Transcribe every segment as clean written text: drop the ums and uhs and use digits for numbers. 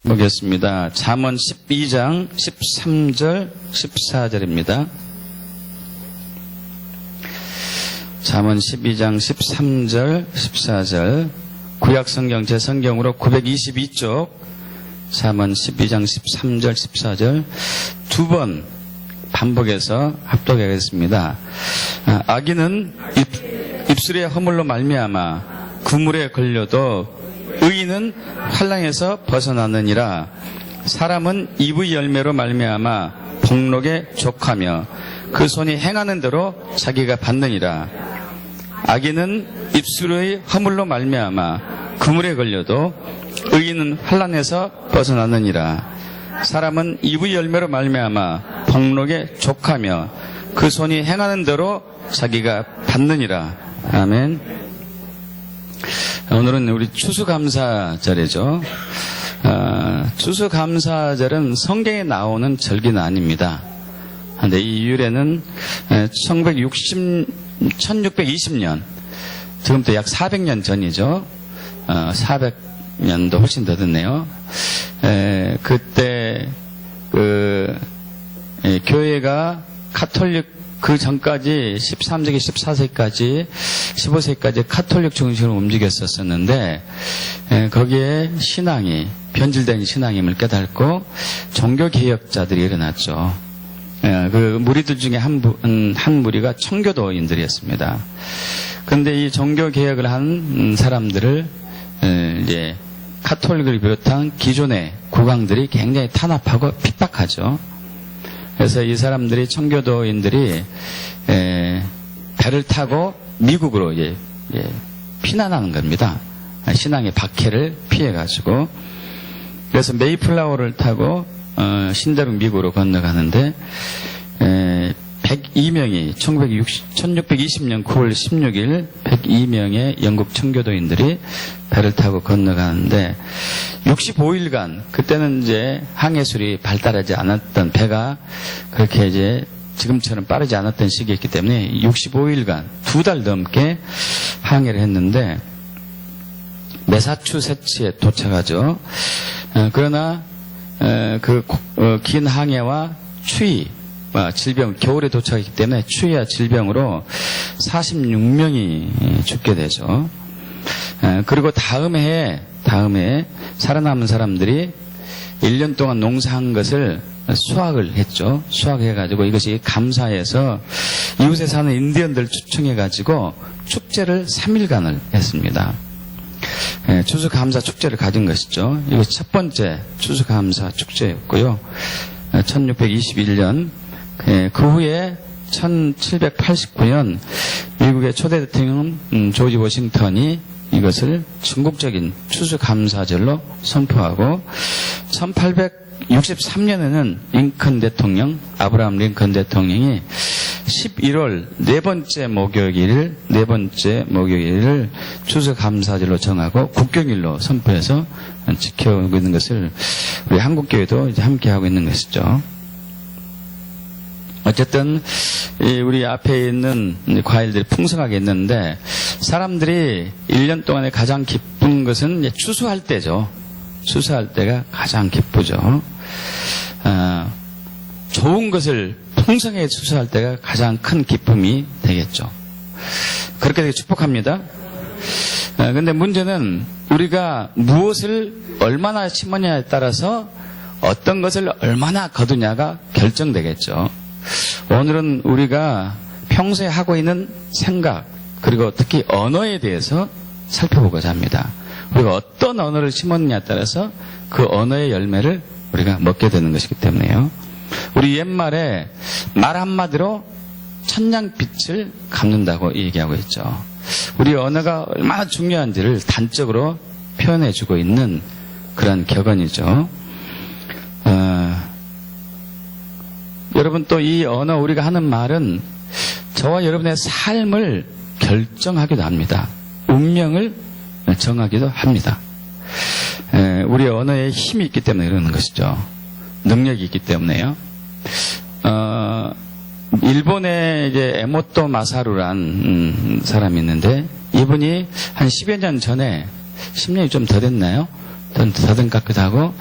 보겠습니다. 잠언 12장 13절 14절입니다. 잠언 12장 13절 14절 구약성경 제 성경으로 922쪽 잠언 12장 13절 14절 두 번 반복해서 합독하겠습니다. 악인은 입술의 허물로 말미암아 그물에 걸려도 의인은 환난에서 벗어나느니라. 사람은 입의 열매로 말미암아 복록에 족하며 그 손이 행하는 대로 자기가 받느니라. 악인은 입술의 허물로 말미암아 그물에 걸려도 의인은 환난에서 벗어나느니라. 사람은 입의 열매로 말미암아 복록에 족하며 그 손이 행하는 대로 자기가 받느니라. 아멘. 오늘은 우리 추수감사절이죠. 추수감사절은 성경에 나오는 절기는 아닙니다. 그런데 이 유래는 1620년, 지금부터 약 400년 전이죠. 400년도 훨씬 더 됐네요. 그때 교회가 가톨릭 그 전까지 13세기, 14세기까지, 15세기까지 가톨릭 중심으로 움직였었는데 거기에 신앙이 변질된 신앙임을 깨닫고 종교개혁자들이 일어났죠. 그 무리들 중에 한 무리가 청교도인들이었습니다. 그런데 이 종교개혁을 한 사람들을 이제 가톨릭을 비롯한 기존의 국왕들이 굉장히 탄압하고 핍박하죠. 그래서 이 사람들이 청교도인들이 배를 타고 미국으로 피난하는 겁니다. 신앙의 박해를 피해가지고. 그래서 메이플라워를 타고 신대륙 미국으로 건너가는데 102명이 1620년 9월 16일 102명의 영국 청교도인들이 배를 타고 건너가는데 65일간 그때는 이제 항해술이 발달하지 않았던 배가 그렇게 이제 지금처럼 빠르지 않았던 시기였기 때문에 65일간 2달 넘게 항해를 했는데 매사추세츠에 도착하죠. 그러나 그 긴 항해와 추위 질병, 겨울에 도착했기 때문에 추위와 질병으로 46명이 죽게 되죠. 그리고 다음 해에 살아남은 사람들이 1년 동안 농사한 것을 수확을 했죠. 수확해가지고 이것이 감사해서 이웃에 사는 인디언들 초청해가지고 축제를 3일간을 했습니다. 추수감사 축제를 가진 것이죠. 이것이 첫 번째 추수감사 축제였고요. 1621년 그 후에 1789년 미국의 초대 대통령 조지 워싱턴이 이것을 전국적인 추수감사절로 선포하고 1863년에는 링컨 대통령, 아브라함 링컨 대통령이 11월 네 번째 목요일을 추수감사절로 정하고 국경일로 선포해서 지켜오고 있는 것을 우리 한국교회도 이제 함께하고 있는 것이죠. 어쨌든 우리 앞에 있는 과일들이 풍성하게 있는데 사람들이 1년 동안에 가장 기쁜 것은 추수할 때죠. 추수할 때가 가장 기쁘죠. 좋은 것을 풍성하게 추수할 때가 가장 큰 기쁨이 되겠죠. 그렇게 되게 축복합니다. 그런데 문제는 우리가 무엇을 얼마나 심었냐에 따라서 어떤 것을 얼마나 거두냐가 결정되겠죠. 오늘은 우리가 평소에 하고 있는 생각 그리고 특히 언어에 대해서 살펴보고자 합니다. 우리가 어떤 언어를 심었느냐에 따라서 그 언어의 열매를 우리가 먹게 되는 것이기 때문에요. 우리 옛말에 말 한마디로 천냥빛을 갚는다고 얘기하고 있죠. 우리 언어가 얼마나 중요한지를 단적으로 표현해주고 있는 그런 격언이죠. 여러분 또 이 언어 우리가 하는 말은 저와 여러분의 삶을 결정하기도 합니다. 운명을 정하기도 합니다. 우리 언어에 힘이 있기 때문에 그러는 것이죠. 능력이 있기 때문에요. 일본에 이제 에모토 마사루란 사람이 있는데 이분이 한 10여 년 전에 10년이 좀 더 됐나요? 더 된 것 같기도 하고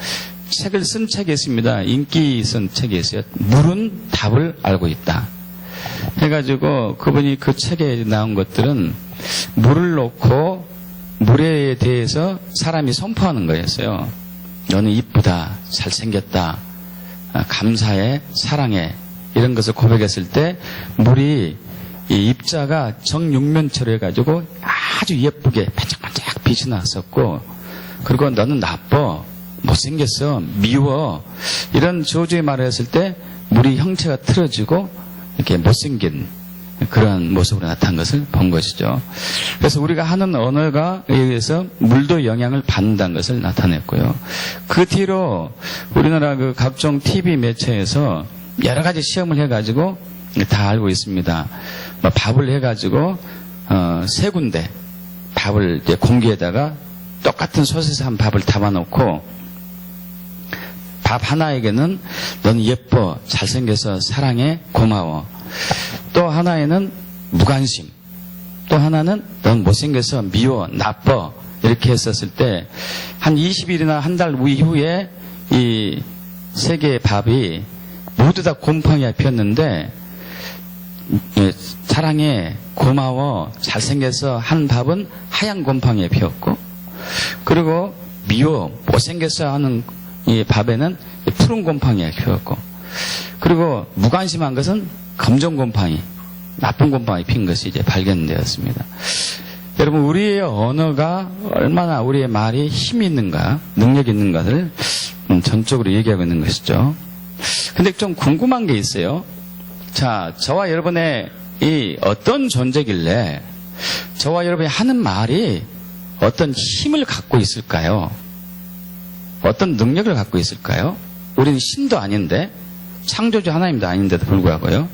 책을 쓴 책이 있습니다. 인기 쓴 책이 있어요. 물은 답을 알고 있다. 해가지고 그분이 그 책에 나온 것들은 물을 놓고 물에 대해서 사람이 선포하는 거였어요. 너는 이쁘다, 잘생겼다, 감사해, 사랑해, 이런 것을 고백했을 때 물이 이 입자가 정육면체로 해가지고 아주 예쁘게 반짝반짝 빛이 났었고, 그리고 너는 나빠, 못생겼어, 미워, 이런 저주의 말을 했을 때 물이 형체가 틀어지고 이렇게 못생긴 그런 모습으로 나타난 것을 본 것이죠. 그래서 우리가 하는 언어가 의해서 물도 영향을 받는다는 것을 나타냈고요. 그 뒤로 우리나라 그 각종 TV 매체에서 여러 가지 시험을 해가지고 다 알고 있습니다. 밥을 해가지고 세 군데 밥을 이제 공기에다가 똑같은 솥에서 한 밥을 담아놓고 밥 하나에게는 넌 예뻐, 잘생겨서 사랑해, 고마워. 또 하나에는 무관심. 또 하나는 넌 못생겨서 미워, 나빠. 이렇게 했었을 때 한 20일이나 한 달 이후에 이 세 개의 밥이 모두 다 곰팡이가 피었는데 사랑해, 고마워, 잘생겨서 한 밥은 하얀 곰팡이에 피었고, 그리고 미워, 못생겨서 하는 이 밥에는 푸른 곰팡이가 피었고, 그리고 무관심한 것은 검정 곰팡이, 나쁜 곰팡이 핀 것이 이제 발견되었습니다. 여러분, 우리의 언어가 얼마나 우리의 말이 힘이 있는가, 능력이 있는가를 전적으로 얘기하고 있는 것이죠. 근데 좀 궁금한 게 있어요. 자, 저와 여러분의 이 어떤 존재길래 저와 여러분이 하는 말이 어떤 힘을 갖고 있을까요? 어떤 능력을 갖고 있을까요? 우리는 신도 아닌데, 창조주 하나님도 아닌데도 불구하고요.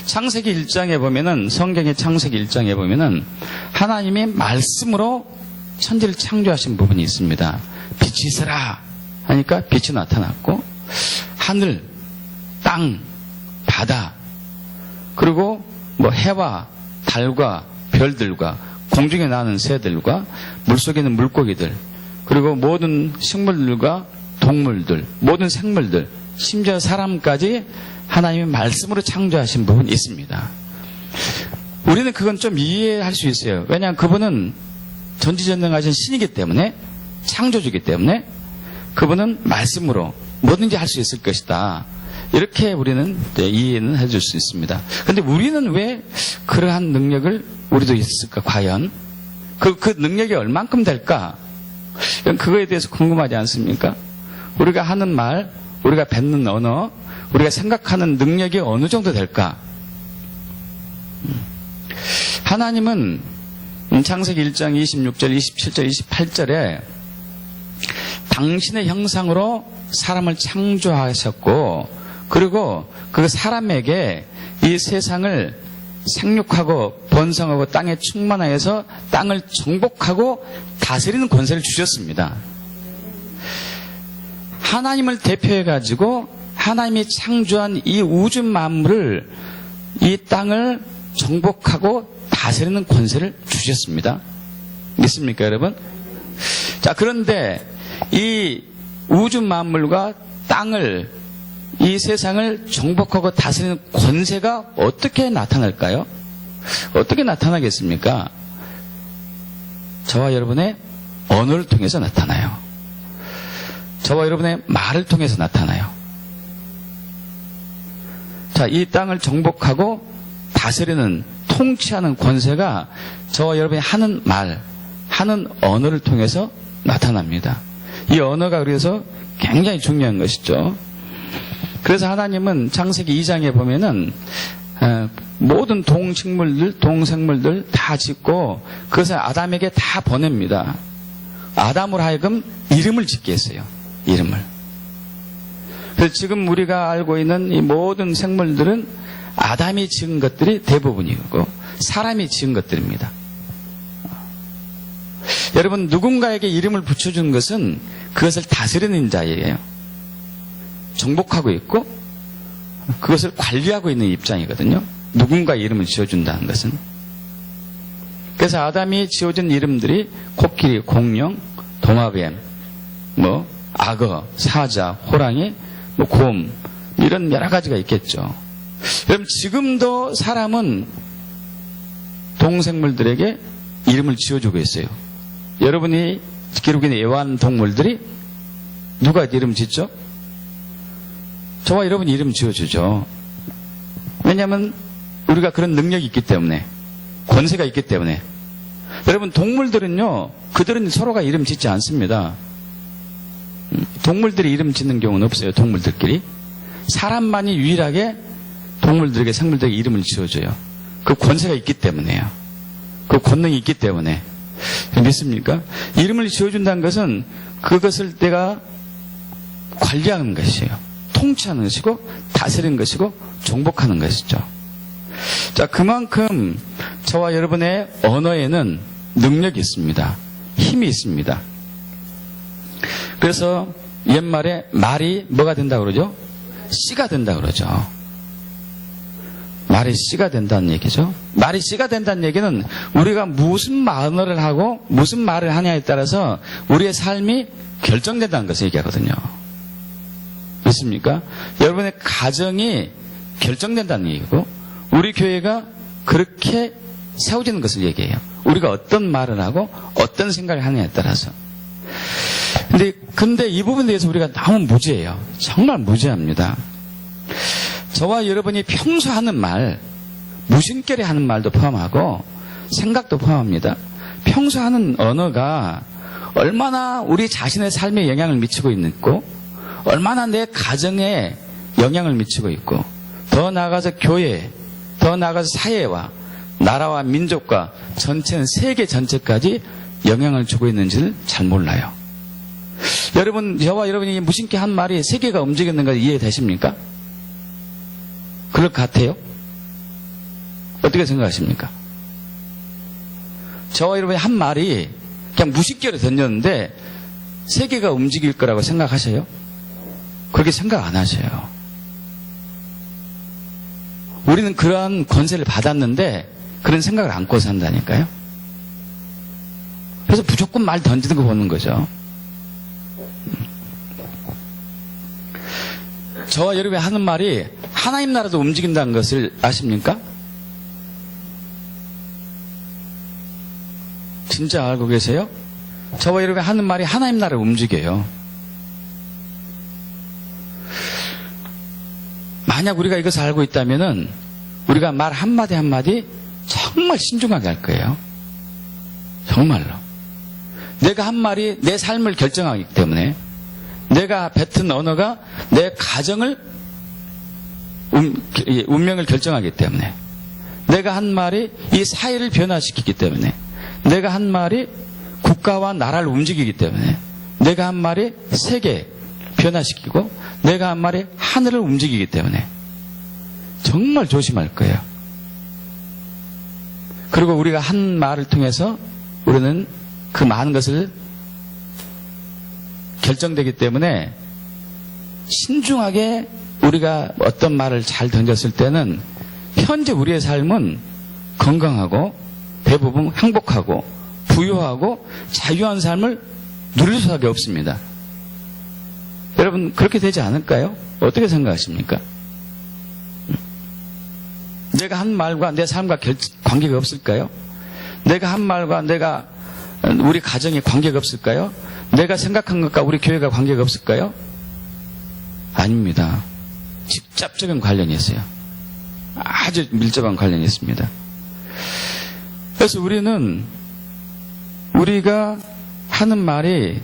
창세기 1장에 보면은, 성경의 창세기 1장에 보면은 하나님이 말씀으로 천지를 창조하신 부분이 있습니다. 빛이 있어라 하니까 빛이 나타났고, 하늘, 땅, 바다, 그리고 뭐 해와 달과 별들과 공중에 나는 새들과 물속에 있는 물고기들, 그리고 모든 식물들과 동물들, 모든 생물들, 심지어 사람까지 하나님의 말씀으로 창조하신 부분이 있습니다. 우리는 그건 좀 이해할 수 있어요. 왜냐하면 그분은 전지전능하신 신이기 때문에, 창조주이기 때문에 그분은 말씀으로 뭐든지 할 수 있을 것이다. 이렇게 우리는 이해는 해줄 수 있습니다. 그런데 우리는 왜 그러한 능력을 우리도 있을까? 과연 그 능력이 얼만큼 될까? 그거에 대해서 궁금하지 않습니까? 우리가 하는 말, 우리가 뱉는 언어, 우리가 생각하는 능력이 어느 정도 될까? 하나님은 창세기 1장 26절, 27절, 28절에 당신의 형상으로 사람을 창조하셨고, 그리고 그 사람에게 이 세상을 생육하고 번성하고 땅에 충만하여서 땅을 정복하고 다스리는 권세를 주셨습니다. 하나님을 대표해가지고 하나님이 창조한 이 우주 만물을, 이 땅을 정복하고 다스리는 권세를 주셨습니다. 믿습니까, 여러분? 자, 그런데 이 우주 만물과 땅을, 이 세상을 정복하고 다스리는 권세가 어떻게 나타날까요? 어떻게 나타나겠습니까? 저와 여러분의 언어를 통해서 나타나요. 저와 여러분의 말을 통해서 나타나요. 자, 이 땅을 정복하고 다스리는, 통치하는 권세가 저와 여러분이 하는 말, 하는 언어를 통해서 나타납니다. 이 언어가 그래서 굉장히 중요한 것이죠. 그래서 하나님은 창세기 2장에 보면은 모든 동식물들, 동생물들 다 짓고 그것을 아담에게 다 보냅니다. 아담으로 하여금 이름을 짓게 했어요. 이름을. 그래서 지금 우리가 알고 있는 이 모든 생물들은 아담이 지은 것들이 대부분이고 사람이 지은 것들입니다. 여러분, 누군가에게 이름을 붙여준 것은 그것을 다스리는 자예요. 정복하고 있고 그것을 관리하고 있는 입장이거든요. 누군가 이름을 지어준다는 것은. 그래서 아담이 지어준 이름들이 코끼리, 공룡, 도마뱀, 악어, 사자, 호랑이, 곰 이런 여러 가지가 있겠죠. 여러분 지금도 사람은 동생물들에게 이름을 지어주고 있어요. 여러분이 기록인 애완동물들이 누가 이름 짓죠? 저와 여러분이 이름 지어주죠. 왜냐하면 우리가 그런 능력이 있기 때문에, 권세가 있기 때문에. 여러분 동물들은요, 그들은 서로가 이름 짓지 않습니다. 동물들이 이름 짓는 경우는 없어요. 동물들끼리. 사람만이 유일하게 동물들에게, 생물들에게 이름을 지어줘요. 그 권세가 있기 때문에요. 그 권능이 있기 때문에. 믿습니까? 이름을 지어준다는 것은 그것을 내가 관리하는 것이에요. 통치하는 것이고 다스리는 것이고 정복하는 것이죠. 자, 그만큼 저와 여러분의 언어에는 능력이 있습니다. 힘이 있습니다. 그래서 옛말에 말이 뭐가 된다고 그러죠? 씨가 된다고 그러죠. 말이 씨가 된다는 얘기죠. 말이 씨가 된다는 얘기는 우리가 무슨 말을 하고 무슨 말을 하냐에 따라서 우리의 삶이 결정된다는 것을 얘기하거든요. 믿습니까? 여러분의 가정이 결정된다는 얘기고, 우리 교회가 그렇게 세워지는 것을 얘기해요. 우리가 어떤 말을 하고 어떤 생각을 하느냐에 따라서. 근데 이 부분에 대해서 우리가 너무 무지해요. 정말 무지합니다. 저와 여러분이 평소 하는 말, 무심결에 하는 말도 포함하고 생각도 포함합니다. 평소 하는 언어가 얼마나 우리 자신의 삶에 영향을 미치고 있고, 얼마나 내 가정에 영향을 미치고 있고, 더 나아가서 교회, 더 나아가서 사회와 나라와 민족과 전체는 세계 전체까지 영향을 주고 있는지를 잘 몰라요. 여러분, 저와 여러분이 무심케 한 말이 세계가 움직이는 거 이해되십니까? 그럴 것 같아요? 어떻게 생각하십니까? 저와 여러분이 한 말이 그냥 무심결에 던졌는데 세계가 움직일 거라고 생각하세요? 그렇게 생각 안 하셔요. 우리는 그러한 권세를 받았는데 그런 생각을 안고 산다니까요. 그래서 무조건 말 던지는 거 보는 거죠. 저와 여러분이 하는 말이 하나님 나라도 움직인다는 것을 아십니까? 진짜 알고 계세요? 저와 여러분이 하는 말이 하나님 나라를 움직여요. 만약 우리가 이것을 알고 있다면은 우리가 말 한마디 한마디 정말 신중하게 할 거예요. 정말로. 내가 한 말이 내 삶을 결정하기 때문에, 내가 뱉은 언어가 내 가정을 운명을 결정하기 때문에, 내가 한 말이 이 사회를 변화시키기 때문에, 내가 한 말이 국가와 나라를 움직이기 때문에, 내가 한 말이 세계 변화시키고, 내가 한 말이 하늘을 움직이기 때문에 정말 조심할 거예요. 그리고 우리가 한 말을 통해서 우리는 그 많은 것을 결정되기 때문에 신중하게 우리가 어떤 말을 잘 던졌을 때는 현재 우리의 삶은 건강하고 대부분 행복하고 부유하고 자유한 삶을 누릴 수밖에 없습니다. 여러분 그렇게 되지 않을까요? 어떻게 생각하십니까? 내가 한 말과 내 삶과 관계가 없을까요? 내가 한 말과 우리 가정에 관계가 없을까요? 내가 생각한 것과 우리 교회가 관계가 없을까요? 아닙니다. 직접적인 관련이 있어요. 아주 밀접한 관련이 있습니다. 그래서 우리가 하는 말이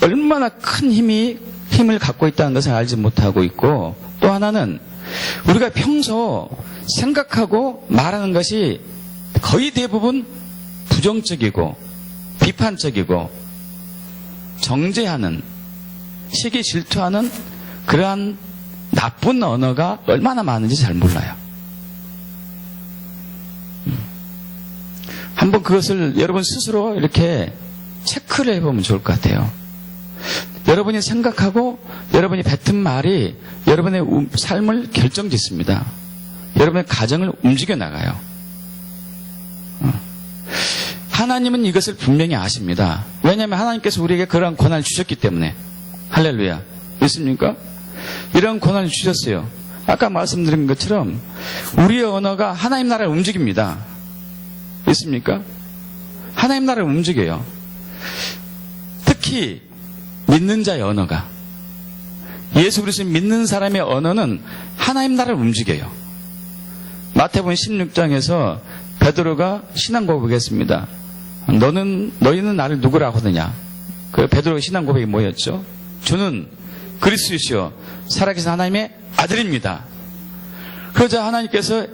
얼마나 큰 힘을 갖고 있다는 것을 알지 못하고 있고, 또 하나는 우리가 평소 생각하고 말하는 것이 거의 대부분 부정적이고 비판적이고 정죄하는, 시기 질투하는 그러한 나쁜 언어가 얼마나 많은지 잘 몰라요. 한번 그것을 여러분 스스로 이렇게 체크를 해보면 좋을 것 같아요. 여러분이 생각하고 여러분이 뱉은 말이 여러분의 삶을 결정짓습니다. 여러분의 가정을 움직여 나가요. 하나님은 이것을 분명히 아십니다. 왜냐하면 하나님께서 우리에게 그러한 권한을 주셨기 때문에, 할렐루야. 있습니까? 이런 권한을 주셨어요. 아까 말씀드린 것처럼 우리의 언어가 하나님 나라를 움직입니다. 있습니까? 하나님 나라를 움직여요. 특히 믿는 자의 언어가, 예수 그리스도를 믿는 사람의 언어는 하나님 나라를 움직여요. 마태복음 16장에서 베드로가 신앙 고백했습니다. 너희는 나를 누구라고 하느냐? 그 베드로의 신앙 고백이 뭐였죠? 주는 그리스도시요 살아계신 하나님의 아들입니다. 그러자 하나님께서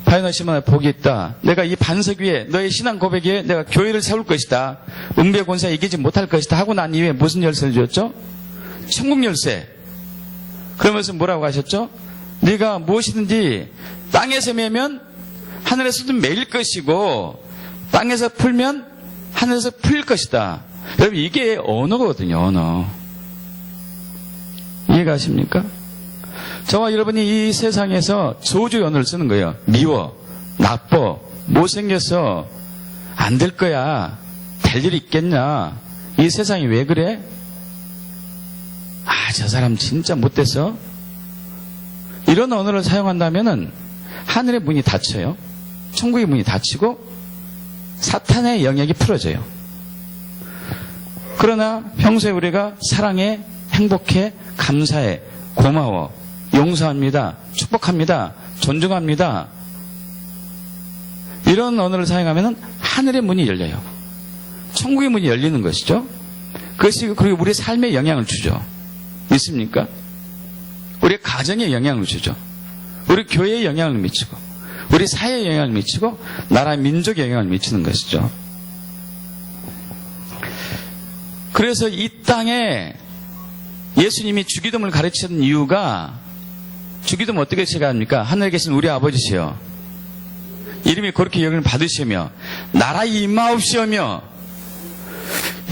바요나 시몬아 복이 있다. 내가 이 반석 위에 너의 신앙 고백에 내가 교회를 세울 것이다. 음배 권세에 이기지 못할 것이다 하고 난 이후에 무슨 열쇠를 주었죠? 천국 열쇠. 그러면서 뭐라고 하셨죠? 네가 무엇이든지 땅에서 매면 하늘에서도 매일 것이고 땅에서 풀면 하늘에서 풀릴 것이다. 여러분 이게 언어거든요. 언어. 이해가십니까? 저와 여러분이 이 세상에서 저주의 언어를 쓰는 거예요. 미워, 나빠, 못생겼어, 안 될 거야, 될 일이 있겠냐, 이 세상이 왜 그래? 저 사람 진짜 못됐어. 이런 언어를 사용한다면은 하늘의 문이 닫혀요. 천국의 문이 닫히고 사탄의 영역이 풀어져요. 그러나 평소에 우리가 사랑해, 행복해, 감사해, 고마워, 용서합니다, 축복합니다, 존중합니다, 이런 언어를 사용하면 하늘의 문이 열려요. 천국의 문이 열리는 것이죠. 그것이 그리고 우리 삶에 영향을 주죠. 있습니까? 우리 가정에 영향을 주죠. 우리 교회에 영향을 미치고 우리 사회에 영향을 미치고 나라 민족에 영향을 미치는 것이죠. 그래서 이 땅에 예수님이 주기도문을 가르치는 이유가, 주기도문 어떻게 시작합니까? 하늘에 계신 우리 아버지시여 이름이 그렇게 여김을 받으시며 나라의 임하옵시오며.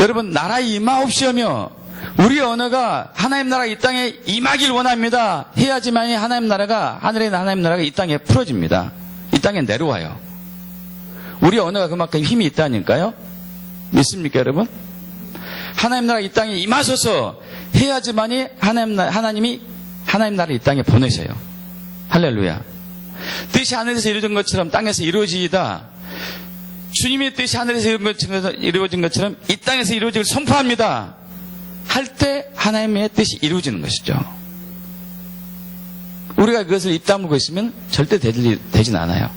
여러분 나라의 임하옵시오며 우리 언어가 하나님 나라가 이 땅에 임하길 원합니다. 해야지만이 하나님 나라가, 하늘에 있는 하나님 나라가 이 땅에 풀어집니다. 이 땅에 내려와요. 우리 언어가 그만큼 힘이 있다니까요. 믿습니까 여러분? 하나님 나라가 이 땅에 임하소서 해야지만이 하나님이 하나님 나라를 이 땅에 보내셔요. 할렐루야. 뜻이 하늘에서 이루어진 것처럼 땅에서 이루어지이다. 주님의 뜻이 하늘에서 이루어진 것처럼 이 땅에서 이루어지길 선포합니다. 할 때 하나님의 뜻이 이루어지는 것이죠. 우리가 그것을 입 다물고 있으면 절대 되진 않아요.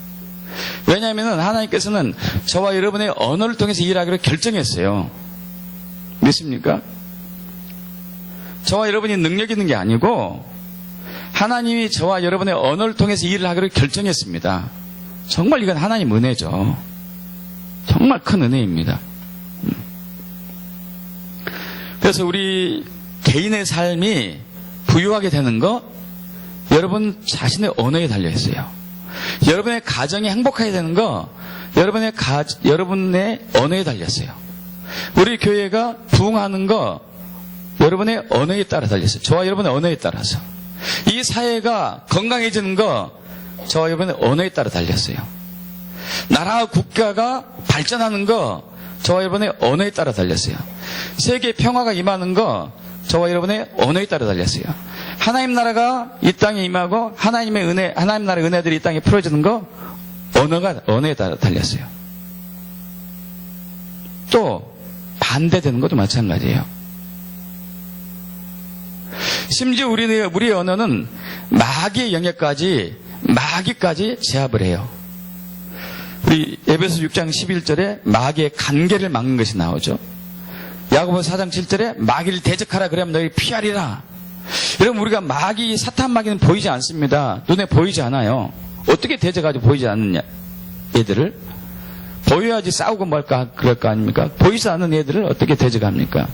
왜냐하면 하나님께서는 저와 여러분의 언어를 통해서 일하기로 결정했어요. 믿습니까? 저와 여러분이 능력 있는 게 아니고 하나님이 저와 여러분의 언어를 통해서 일을 하기로 결정했습니다. 정말 이건 하나님 은혜죠. 정말 큰 은혜입니다. 그래서 우리 개인의 삶이 부유하게 되는 거 여러분 자신의 언어에 달려 있어요. 여러분의 가정이 행복하게 되는 거 여러분의 언어에 달려 있어요. 우리 교회가 부흥하는 거 여러분의 언어에 따라 달려 있어요. 저와 여러분의 언어에 따라서. 이 사회가 건강해지는 거 저와 여러분의 언어에 따라 달렸어요. 나라와 국가가 발전하는 거 저와 여러분의 언어에 따라 달렸어요. 세계 평화가 임하는 거 저와 여러분의 언어에 따라 달렸어요. 하나님 나라가 이 땅에 임하고 하나님의 은혜, 하나님 나라의 은혜들이 이 땅에 풀어지는 거 언어에 따라 달렸어요. 또 반대되는 것도 마찬가지예요. 심지어 우리의 언어는 마귀의 영역까지, 마귀까지 제압을 해요. 우리 에베소 6장 11절에 마귀의 간계를 막는 것이 나오죠. 야고보서 4장 7절에 마귀를 대적하라 그러면 너희 피하리라. 여러분 우리가 마귀, 사탄 마귀는 보이지 않습니다. 눈에 보이지 않아요. 어떻게 대적하지 보이지 않느냐 얘들을? 보여야지 싸우고 말까 그럴 거 아닙니까? 보이지 않는 애들을 어떻게 대적합니까?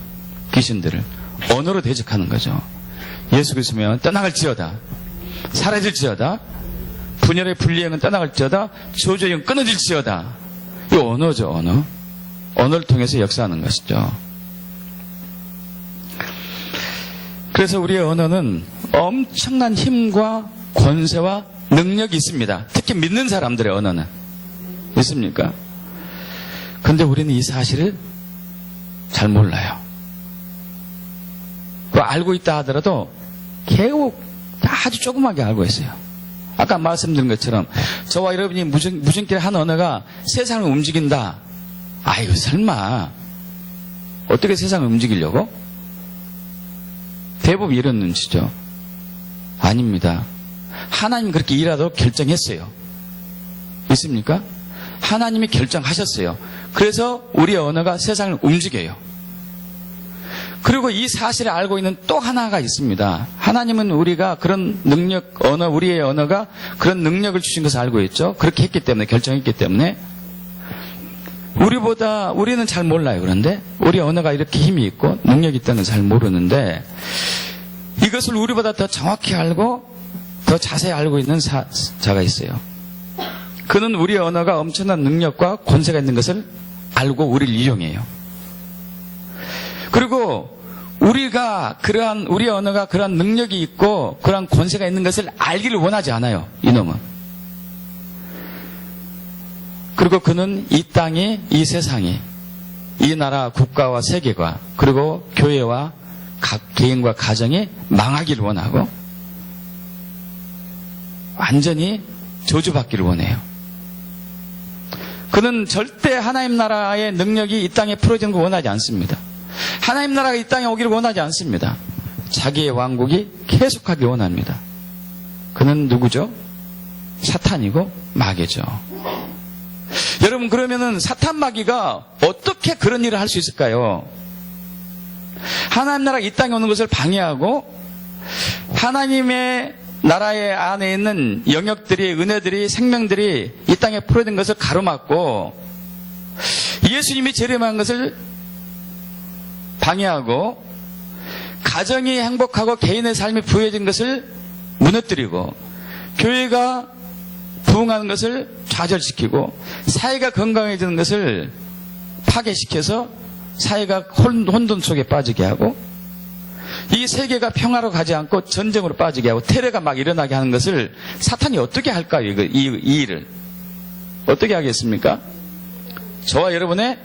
귀신들을 언어로 대적하는 거죠. 예수 그리스도면 떠나갈지어다, 사라질지어다, 분열의 불리행은 떠나갈지어다, 저주의 영은 끊어질지어다. 이 언어죠. 언어를 통해서 역사하는 것이죠. 그래서 우리의 언어는 엄청난 힘과 권세와 능력이 있습니다. 특히 믿는 사람들의 언어는 있습니까? 그런데 우리는 이 사실을 잘 몰라요. 알고 있다 하더라도 겨우 아주 조그맣게 알고 있어요. 아까 말씀드린 것처럼 저와 여러분이 무전기를 한 언어가 세상을 움직인다. 아이고 설마 어떻게 세상을 움직이려고? 대부분 이런 눈치죠. 아닙니다. 하나님 그렇게 일하도록 결정했어요. 있습니까? 하나님이 결정하셨어요. 그래서 우리의 언어가 세상을 움직여요. 그리고 이 사실을 알고 있는 또 하나가 있습니다. 하나님은 우리가 그런 능력, 우리의 언어가 그런 능력을 주신 것을 알고 있죠. 그렇게 했기 때문에, 결정했기 때문에. 우리는 잘 몰라요. 그런데 우리 언어가 이렇게 힘이 있고 능력이 있다는 걸 잘 모르는데 이것을 우리보다 더 정확히 알고 더 자세히 알고 있는 자가 있어요. 그는 우리 언어가 엄청난 능력과 권세가 있는 것을 알고 우리를 이용해요. 그리고 우리 언어가 그러한 능력이 있고 그러한 권세가 있는 것을 알기를 원하지 않아요. 이놈은. 그리고 그는 이 땅이, 이 세상이, 이 나라, 국가와 세계가, 그리고 교회와 각 개인과 가정이 망하기를 원하고 완전히 저주받기를 원해요. 그는 절대 하나님 나라의 능력이 이 땅에 풀어지는 걸 원하지 않습니다. 하나님 나라가 이 땅에 오기를 원하지 않습니다. 자기의 왕국이 계속하기 원합니다. 그는 누구죠? 사탄이고 마귀죠. 여러분, 그러면은 사탄 마귀가 어떻게 그런 일을 할 수 있을까요? 하나님 나라가 이 땅에 오는 것을 방해하고 하나님의 나라의 안에 있는 영역들이, 은혜들이, 생명들이 이 땅에 풀어진 것을 가로막고 예수님이 재림한 것을 방해하고 가정이 행복하고 개인의 삶이 부여진 것을 무너뜨리고 교회가 부흥하는 것을 좌절시키고 사회가 건강해지는 것을 파괴시켜서 사회가 혼돈 속에 빠지게 하고 이 세계가 평화로 가지 않고 전쟁으로 빠지게 하고 테러가 막 일어나게 하는 것을 사탄이 어떻게 할까요? 이 일을 어떻게 하겠습니까? 저와 여러분의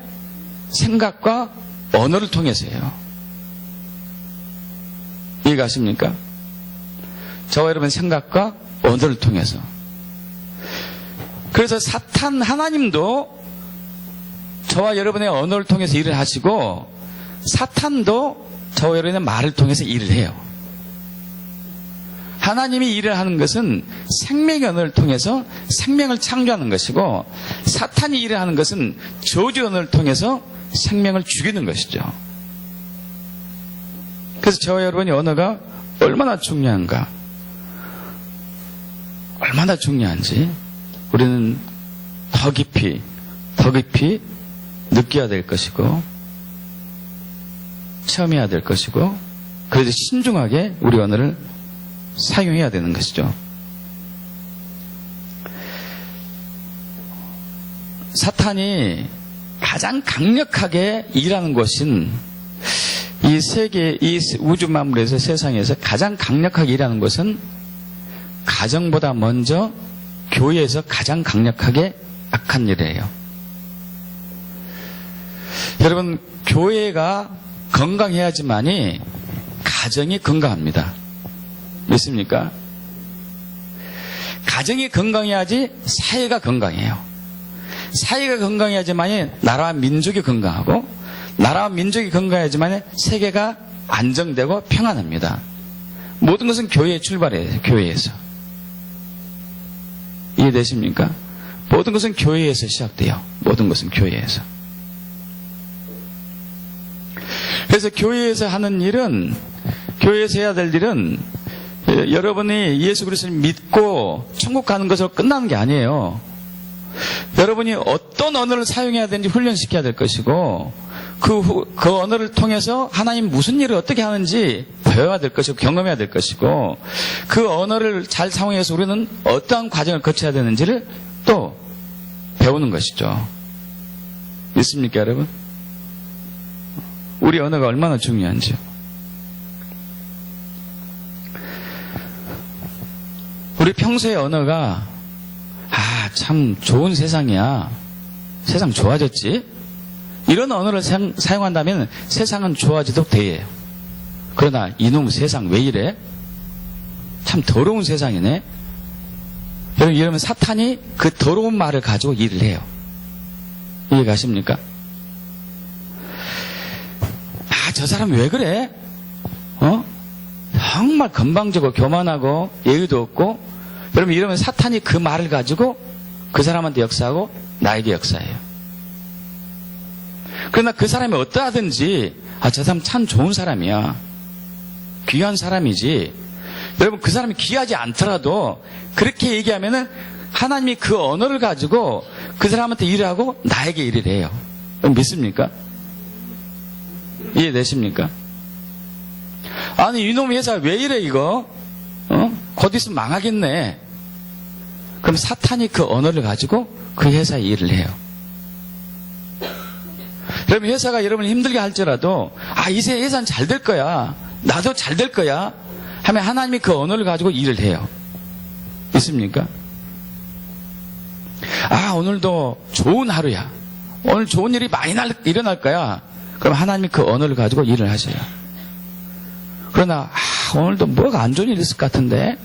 생각과 언어를 통해서요. 이해가 가십니까? 저와 여러분의 생각과 언어를 통해서. 그래서 하나님도 저와 여러분의 언어를 통해서 일을 하시고 사탄도 저와 여러분의 말을 통해서 일을 해요. 하나님이 일을 하는 것은 생명의 언어를 통해서 생명을 창조하는 것이고 사탄이 일을 하는 것은 저주 언어를 통해서 생명을 죽이는 것이죠. 그래서 저와 여러분의 언어가 얼마나 중요한가, 얼마나 중요한지 우리는 더 깊이 느껴야 될 것이고 체험해야 될 것이고 그래서 신중하게 우리 언어를 사용해야 되는 것이죠. 사탄이 가장 강력하게 일하는 것은 이 세계, 이 우주 만물에서 세상에서 가장 강력하게 일하는 것은 가정보다 먼저 교회에서 가장 강력하게 악한 일이에요. 여러분, 교회가 건강해야지만이 가정이 건강합니다. 믿습니까? 가정이 건강해야지 사회가 건강해요. 사회가 건강해야지만이 나라와 민족이 건강하고 나라와 민족이 건강해야지만이 세계가 안정되고 평안합니다. 모든 것은 교회에 출발해요. 교회에서. 이해되십니까? 모든 것은 교회에서 시작돼요. 모든 것은 교회에서. 그래서 교회에서 하는 일은, 교회에서 해야 될 일은 여러분이 예수 그리스도를 믿고 천국 가는 것으로 끝나는 게 아니에요. 여러분이 어떤 언어를 사용해야 되는지 훈련시켜야 될 것이고 그 언어를 통해서 하나님 무슨 일을 어떻게 하는지 배워야 될 것이고 경험해야 될 것이고 그 언어를 잘 사용해서 우리는 어떠한 과정을 거쳐야 되는지를 또 배우는 것이죠. 있습니까, 여러분? 우리 언어가 얼마나 중요한지요. 우리 평소의 언어가 참 좋은 세상이야. 세상 좋아졌지? 이런 언어를 사용한다면 세상은 좋아지도록 돼요. 그러나 이놈 세상 왜 이래? 참 더러운 세상이네. 여러분, 이러면 사탄이 그 더러운 말을 가지고 일을 해요. 이해가십니까? 저 사람 왜 그래? 정말 건방지고 교만하고 예의도 없고. 여러분, 이러면 사탄이 그 말을 가지고 그 사람한테 역사하고 나에게 역사해요. 그러나 그 사람이 어떠하든지 저 사람 참 좋은 사람이야, 귀한 사람이지. 여러분, 그 사람이 귀하지 않더라도 그렇게 얘기하면은 하나님이 그 언어를 가지고 그 사람한테 일을 하고 나에게 일을 해요. 믿습니까? 이해되십니까? 아니, 이놈 회사 왜 이래 이거? 곧 있으면 망하겠네. 그럼 사탄이 그 언어를 가지고 그 회사에 일을 해요. 여러분, 회사가 여러분을 힘들게 할지라도 이 회사는 잘 될 거야, 나도 잘 될 거야 하면 하나님이 그 언어를 가지고 일을 해요. 있습니까? 오늘도 좋은 하루야, 오늘 좋은 일이 많이 일어날 거야. 그럼 하나님이 그 언어를 가지고 일을 하셔요. 그러나 오늘도 뭐가 안 좋은 일이 있을 것 같은데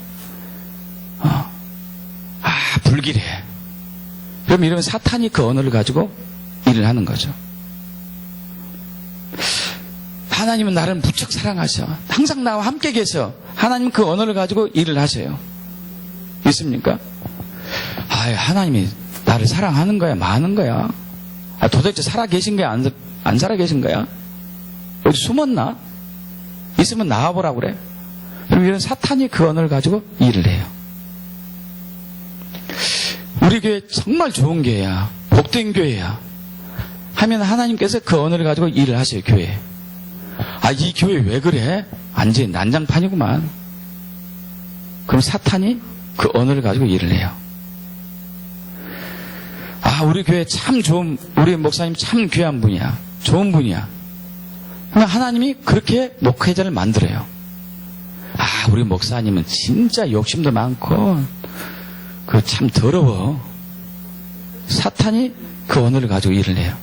불길해. 그럼 이러면 사탄이 그 언어를 가지고 일을 하는 거죠. 하나님은 나를 무척 사랑하셔, 항상 나와 함께 계셔. 하나님은 그 언어를 가지고 일을 하셔요. 있습니까? 하나님이 나를 사랑하는 거야, 많은 거야? 도대체 살아 계신 거야, 안 살아 계신 거야? 어디 숨었나? 있으면 나와보라고 그래. 그럼 이런 사탄이 그 언어를 가지고 일을 해요. 우리 교회 정말 좋은 교회야, 복된 교회야 하면 하나님께서 그 언어를 가지고 일을 하셔요. 교회에. 이 교회 왜 그래? 완전히 난장판이구만. 그럼 사탄이 그 언어를 가지고 일을 해요. 우리 교회 참 좋은, 우리 목사님 참 귀한 분이야, 좋은 분이야. 그러면 하나님이 그렇게 목회자를 만들어요. 우리 목사님은 진짜 욕심도 많고 그 참 더러워. 사탄이 그 언어를 가지고 일을 해요.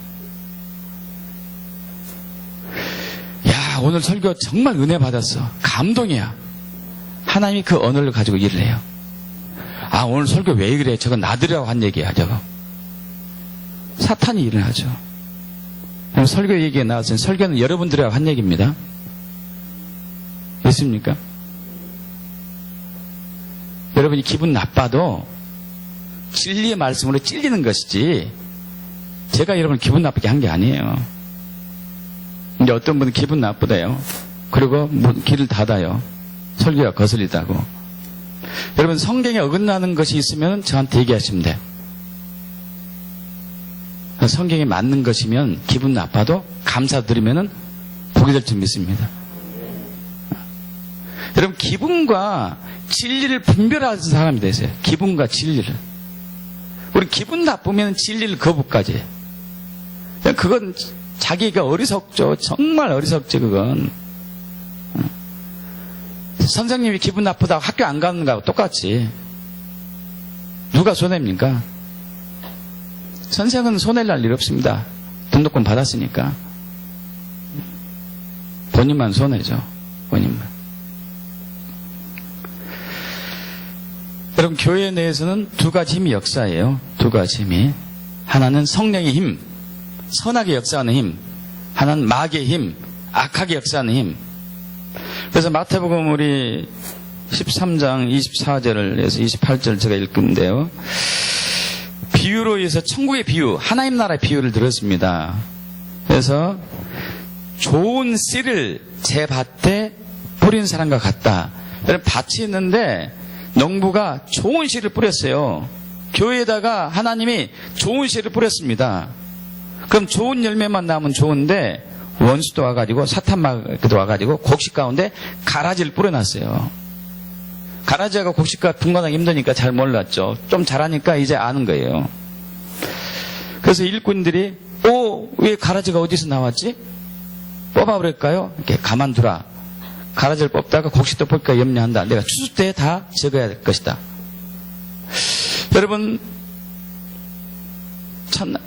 오늘 설교 정말 은혜 받았어, 감동이야. 하나님이 그 언어를 가지고 일을 해요. 오늘 설교 왜 그래? 저건 나들이라고 한 얘기야, 저거. 사탄이 일을 하죠. 설교 얘기에 나왔으니 설교는 여러분들하고 한 얘기입니다. 있습니까? 여러분이 기분 나빠도 진리의 말씀으로 찔리는 것이지 제가 여러분을 기분 나쁘게 한 게 아니에요. 근데 어떤 분은 기분 나쁘대요. 그리고 길을 닫아요. 설교가 거슬리다고. 여러분, 성경에 어긋나는 것이 있으면 저한테 얘기하시면 돼요. 성경에 맞는 것이면 기분 나빠도 감사드리면 복이 될 줄 믿습니다. 여러분, 기분과 진리를 분별하는 사람이 되세요. 기분과 진리를. 우리 기분 나쁘면 진리를 거부까지 해요. 그건 자기가 어리석죠. 정말 어리석죠, 그건. 선생님이 기분 나쁘다고 학교 안 가는 거하고 똑같이. 누가 손해입니까? 선생은 손해날 일 없습니다. 등록금 받았으니까. 본인만 손해죠. 본인만. 여러분, 교회 내에서는 두 가지 힘이 역사해요. 두 가지 힘이. 하나는 성령의 힘, 선하게 역사하는 힘. 하나는 마귀의 힘, 악하게 역사하는 힘. 그래서 마태복음 우리 13장 24절에서 28절 제가 읽는데요. 비유로 해서 천국의 비유, 하나님 나라의 비유를 들었습니다. 그래서 좋은 씨를 제 밭에 뿌린 사람과 같다. 밭이 있는데 농부가 좋은 씨를 뿌렸어요. 교회에다가 하나님이 좋은 씨를 뿌렸습니다. 그럼 좋은 열매만 나면 좋은데 원수도 와가지고 사탄마귀도 와가지고 곡식 가운데 가라지를 뿌려놨어요. 가라지하고 곡식과 분간하기 힘드니까 잘 몰랐죠. 좀 잘하니까 이제 아는 거예요. 그래서 일꾼들이 왜 가라지가 어디서 나왔지? 뽑아버릴까요? 이렇게 가만두라. 가라지를 뽑다가 곡식도 뽑을까 염려한다. 내가 추수 때 다 적어야 될 것이다. 여러분,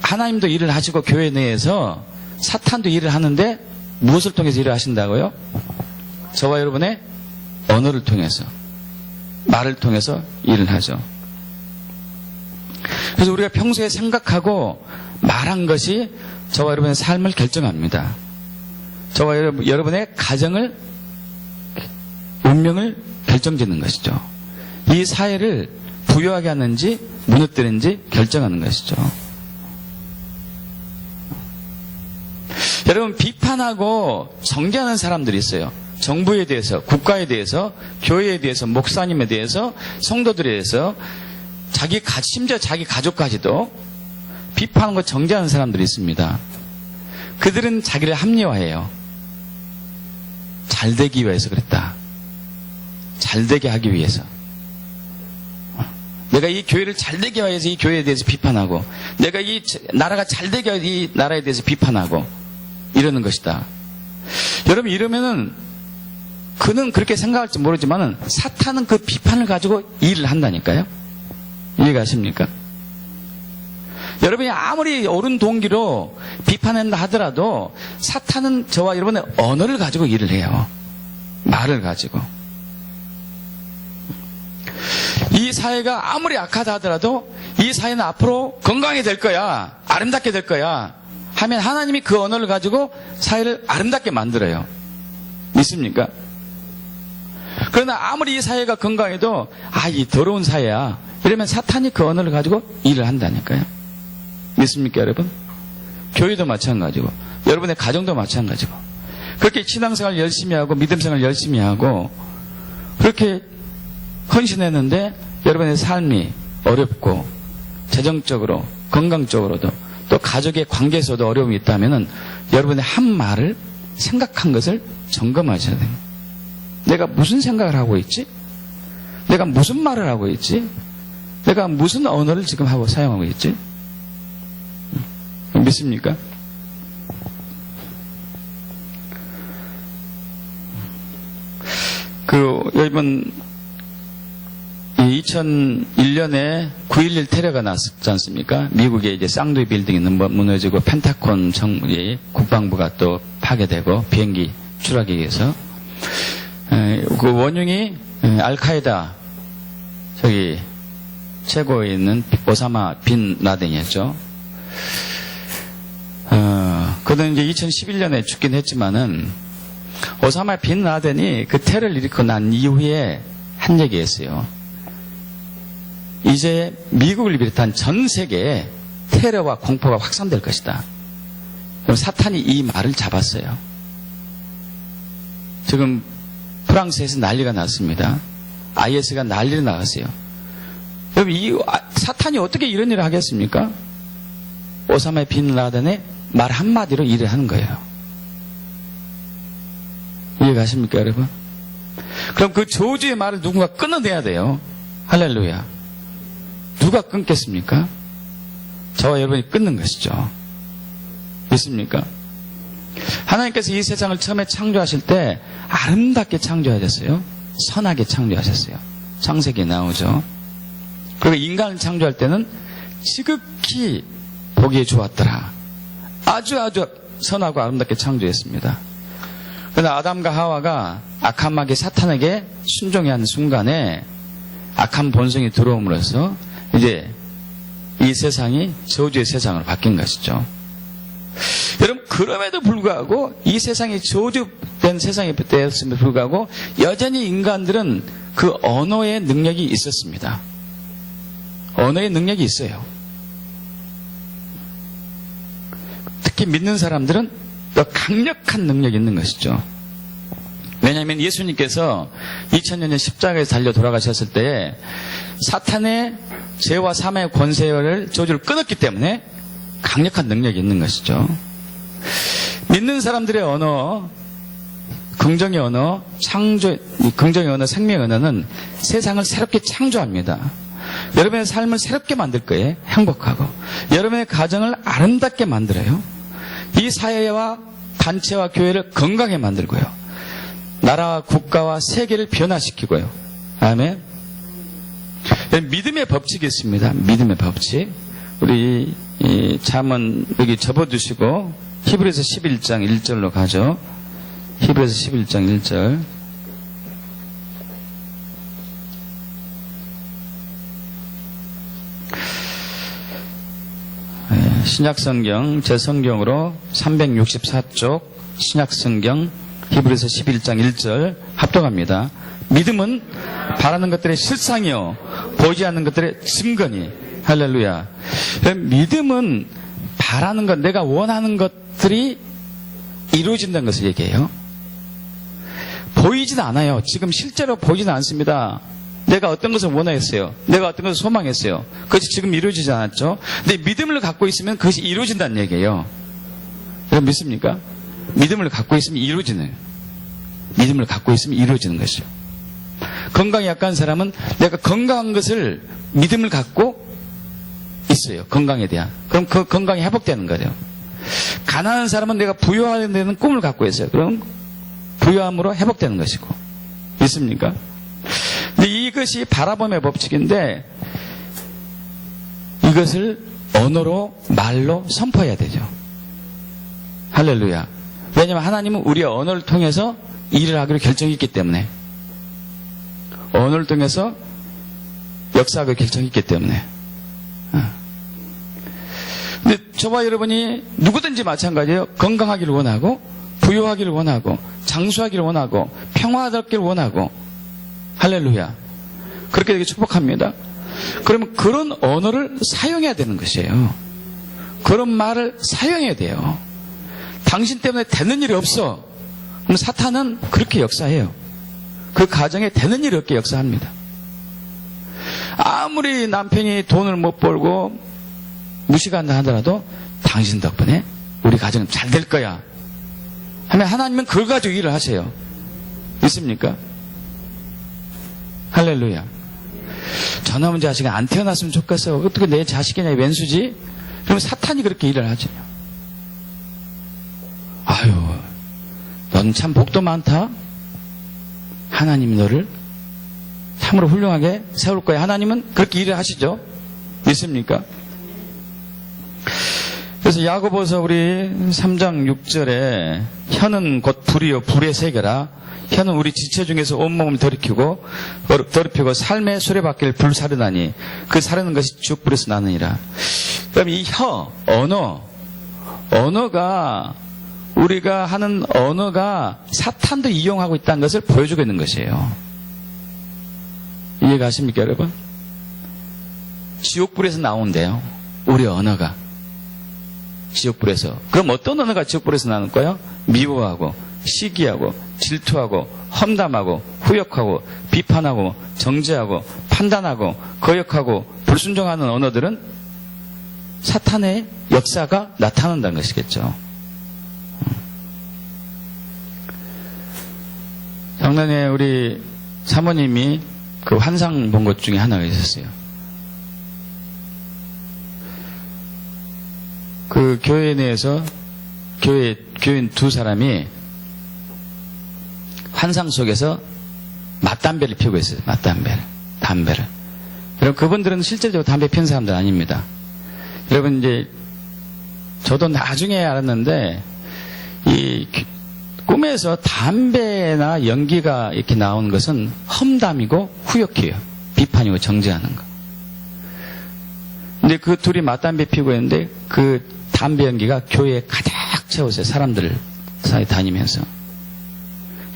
하나님도 일을 하시고 교회 내에서 사탄도 일을 하는데 무엇을 통해서 일을 하신다고요? 저와 여러분의 언어를 통해서, 말을 통해서 일을 하죠. 그래서 우리가 평소에 생각하고 말한 것이 저와 여러분의 삶을 결정합니다. 저와 여러분의 가정을, 운명을 결정짓는 것이죠. 이 사회를 부유하게 하는지 무너뜨리는지 결정하는 것이죠. 여러분, 비판하고 정죄하는 사람들이 있어요. 정부에 대해서, 국가에 대해서, 교회에 대해서, 목사님에 대해서, 성도들에 대해서, 심지어 자기 가족까지도 비판하고 정죄하는 사람들이 있습니다. 그들은 자기를 합리화해요. 잘되기 위해서 그랬다. 잘되게 하기 위해서. 내가 이 교회를 잘되게 위해서 이 교회에 대해서 비판하고, 내가 이 나라가 잘되게 위해서 이 나라에 대해서 비판하고, 이러는 것이다. 여러분, 이러면은 그는 그렇게 생각할지 모르지만은 사탄은 그 비판을 가지고 일을 한다니까요. 이해가십니까? 여러분이 아무리 옳은 동기로 비판한다 하더라도 사탄은 저와 여러분의 언어를 가지고 일을 해요. 말을 가지고. 이 사회가 아무리 악하다 하더라도 이 사회는 앞으로 건강히 될 거야, 아름답게 될 거야 하면 하나님이 그 언어를 가지고 사회를 아름답게 만들어요. 믿습니까? 그러나 아무리 이 사회가 건강해도 이 더러운 사회야 이러면 사탄이 그 언어를 가지고 일을 한다니까요. 믿습니까, 여러분? 교회도 마찬가지고 여러분의 가정도 마찬가지고 그렇게 신앙생활 열심히 하고 믿음생활 열심히 하고 그렇게 헌신했는데 여러분의 삶이 어렵고 재정적으로 건강적으로도 또 가족의 관계에서도 어려움이 있다면 여러분의 한 말을 생각한 것을 점검하셔야 됩니다. 내가 무슨 생각을 하고 있지? 내가 무슨 말을 하고 있지? 내가 무슨 언어를 지금 사용하고 있지? 믿습니까? 이번 2001년에 9.11 테러가 났지 않습니까? 미국에 이제 쌍두이 빌딩이 무너지고 펜타곤 국방부가 또 파괴되고 비행기 추락에 의해서 그 원흉이 알카에다 최고에 있는 오사마 빈 라덴이었죠. 그는 이제 2011년에 죽긴 했지만은 오사마 빈 라덴이 그 테러를 일으키고 난 이후에 한 얘기였어요. 이제 미국을 비롯한 전 세계에 테러와 공포가 확산될 것이다. 그럼 사탄이 이 말을 잡았어요. 지금 프랑스에서 난리가 났습니다. IS가 난리를 나갔어요. 여러분, 사탄이 어떻게 이런 일을 하겠습니까? 오사마 빈 라덴의 말 한마디로 일을 하는 거예요. 이해가십니까, 여러분? 그럼 그 저주의 말을 누군가 끊어내야 돼요. 할렐루야. 누가 끊겠습니까? 저와 여러분이 끊는 것이죠. 믿습니까? 하나님께서 이 세상을 처음에 창조하실 때 아름답게 창조하셨어요. 선하게 창조하셨어요. 창세기에 나오죠. 그리고 인간을 창조할 때는 지극히 보기에 좋았더라. 아주 선하고 아름답게 창조했습니다. 그러나 아담과 하와가 악한 마귀 사탄에게 순종해야 하는 순간에 악한 본성이 들어옴으로써 이제 이 세상이 저주의 세상으로 바뀐 것이죠. 여러분, 그럼에도 불구하고 이 세상이 저주된 세상이 되었음에도 불구하고 여전히 인간들은 그 언어의 능력이 있었습니다. 언어의 능력이 있어요. 특히 믿는 사람들은 더 강력한 능력이 있는 것이죠. 왜냐하면 예수님께서 2000년 전 십자가에 달려 돌아가셨을 때 사탄의 죄와 사망의 권세를 저주를 끊었기 때문에 강력한 능력이 있는 것이죠. 믿는 사람들의 언어, 긍정의 언어, 긍정의 언어, 생명의 언어는 세상을 새롭게 창조합니다. 여러분의 삶을 새롭게 만들 거예요. 행복하고. 여러분의 가정을 아름답게 만들어요. 이 사회와 단체와 교회를 건강하게 만들고요. 나라와 국가와 세계를 변화시키고요. 아멘. 믿음의 법칙이 있습니다. 믿음의 법칙. 우리 잠언 여기 접어두시고 히브리서 11장 1절로 가죠. 히브리서 11장 1절. 신약성경 제 성경으로 364쪽 신약성경 히브리서 11장 1절 합독합니다. 믿음은 바라는 것들의 실상이요 보이지 않는 것들의 증거니. 할렐루야. 믿음은 바라는 것, 내가 원하는 것들이 이루어진다는 것을 얘기해요. 보이진 않아요. 지금 실제로 보이지는 않습니다. 내가 어떤 것을 원했어요. 내가 어떤 것을 소망했어요. 그것이 지금 이루어지지 않았죠. 근데 믿음을 갖고 있으면 그것이 이루어진다는 얘기예요. 여러분 믿습니까? 믿음을 갖고 있으면 이루어지는, 믿음을 갖고 있으면 이루어지는 것이죠. 건강이 약한 사람은 내가 건강한 것을 믿음을 갖고 있어요. 건강에 대한. 그럼 그 건강이 회복되는 거죠. 가난한 사람은 내가 부유하는 꿈을 갖고 있어요. 그럼 부유함으로 회복되는 것이고. 믿습니까? 근데 이것이 바라봄의 법칙인데 이것을 언어로, 말로 선포해야 되죠. 할렐루야. 왜냐하면 하나님은 우리의 언어를 통해서 일을 하기로 결정했기 때문에, 언어를 통해서 역사하기로 결정했기 때문에. 근데 저와 여러분이 누구든지 마찬가지예요. 건강하기를 원하고, 부유하기를 원하고, 장수하기를 원하고, 평화롭기를 원하고. 할렐루야. 그렇게 되게 축복합니다. 그러면 그런 언어를 사용해야 되는 것이에요. 그런 말을 사용해야 돼요. 당신 때문에 되는 일이 없어. 그럼 사탄은 그렇게 역사해요. 그 가정에 되는 일이 없게 역사합니다. 아무리 남편이 돈을 못 벌고 무시간다 하더라도 당신 덕분에 우리 가정은 잘 될 거야 하면 하나님은 그걸 가지고 일을 하세요. 있습니까? 할렐루야. 저놈의 자식이 안 태어났으면 좋겠어. 어떻게 내 자식이냐 왼수지? 그러면 사탄이 그렇게 일을 하죠. 아유, 넌 참 복도 많다. 하나님이 너를 참으로 훌륭하게 세울 거야. 하나님은 그렇게 일을 하시죠. 믿습니까? 그래서 야고보서 우리 3장 6절에 혀는 곧 불이요 불의 세계라. 혀는 우리 지체 중에서 온몸을 더럽히고 삶의 수레바퀴를 불사르다니 그 사르는 것이 지옥불에서 나느니라. 그럼 이 혀, 언어가 우리가 하는 언어가 사탄도 이용하고 있다는 것을 보여주고 있는 것이에요. 이해가십니까 여러분? 지옥불에서 나온대요. 우리 언어가 지옥불에서. 그럼 어떤 언어가 지옥불에서 나는 거예요? 미워하고 시기하고 질투하고 험담하고 후욕하고 비판하고 정죄하고 판단하고 거역하고 불순종하는 언어들은 사탄의 역사가 나타난다는 것이겠죠. 작년에 우리 사모님이 그 환상 본 것 중에 하나가 있었어요. 그 교회 내에서 교인 두 사람이 환상 속에서 맞담배를 피우고 있어요. 담배를. 여러분, 그분들은 실제적으로 담배 피운 사람들 아닙니다. 여러분, 이제, 저도 나중에 알았는데, 이 꿈에서 담배나 연기가 이렇게 나오는 것은 험담이고 후욕해요. 비판이고 정죄하는 거. 근데 그 둘이 맞담배 피우고 있는데, 그 담배 연기가 교회에 가득 채웠어요. 사람들 사이 다니면서.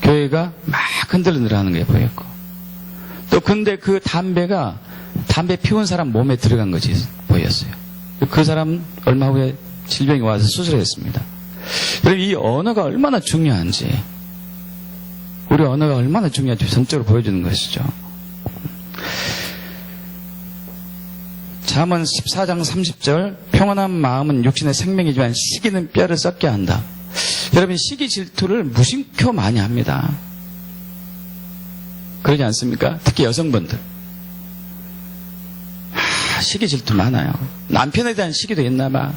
교회가 막 흔들흔들하는 게 보였고, 또 근데 그 담배가 담배 피운 사람 몸에 들어간 것이 보였어요. 그 사람 얼마 후에 질병이 와서 수술했습니다. 그리고 이 언어가 얼마나 중요한지, 우리 언어가 얼마나 중요한지 전적으로 보여주는 것이죠. 잠언 14장 30절 평안한 마음은 육신의 생명이지만 시기는 뼈를 썩게 한다. 여러분, 시기 질투를 무심코 많이 합니다. 그러지 않습니까? 특히 여성분들. 시기 질투 많아요. 남편에 대한 시기도 있나 봐.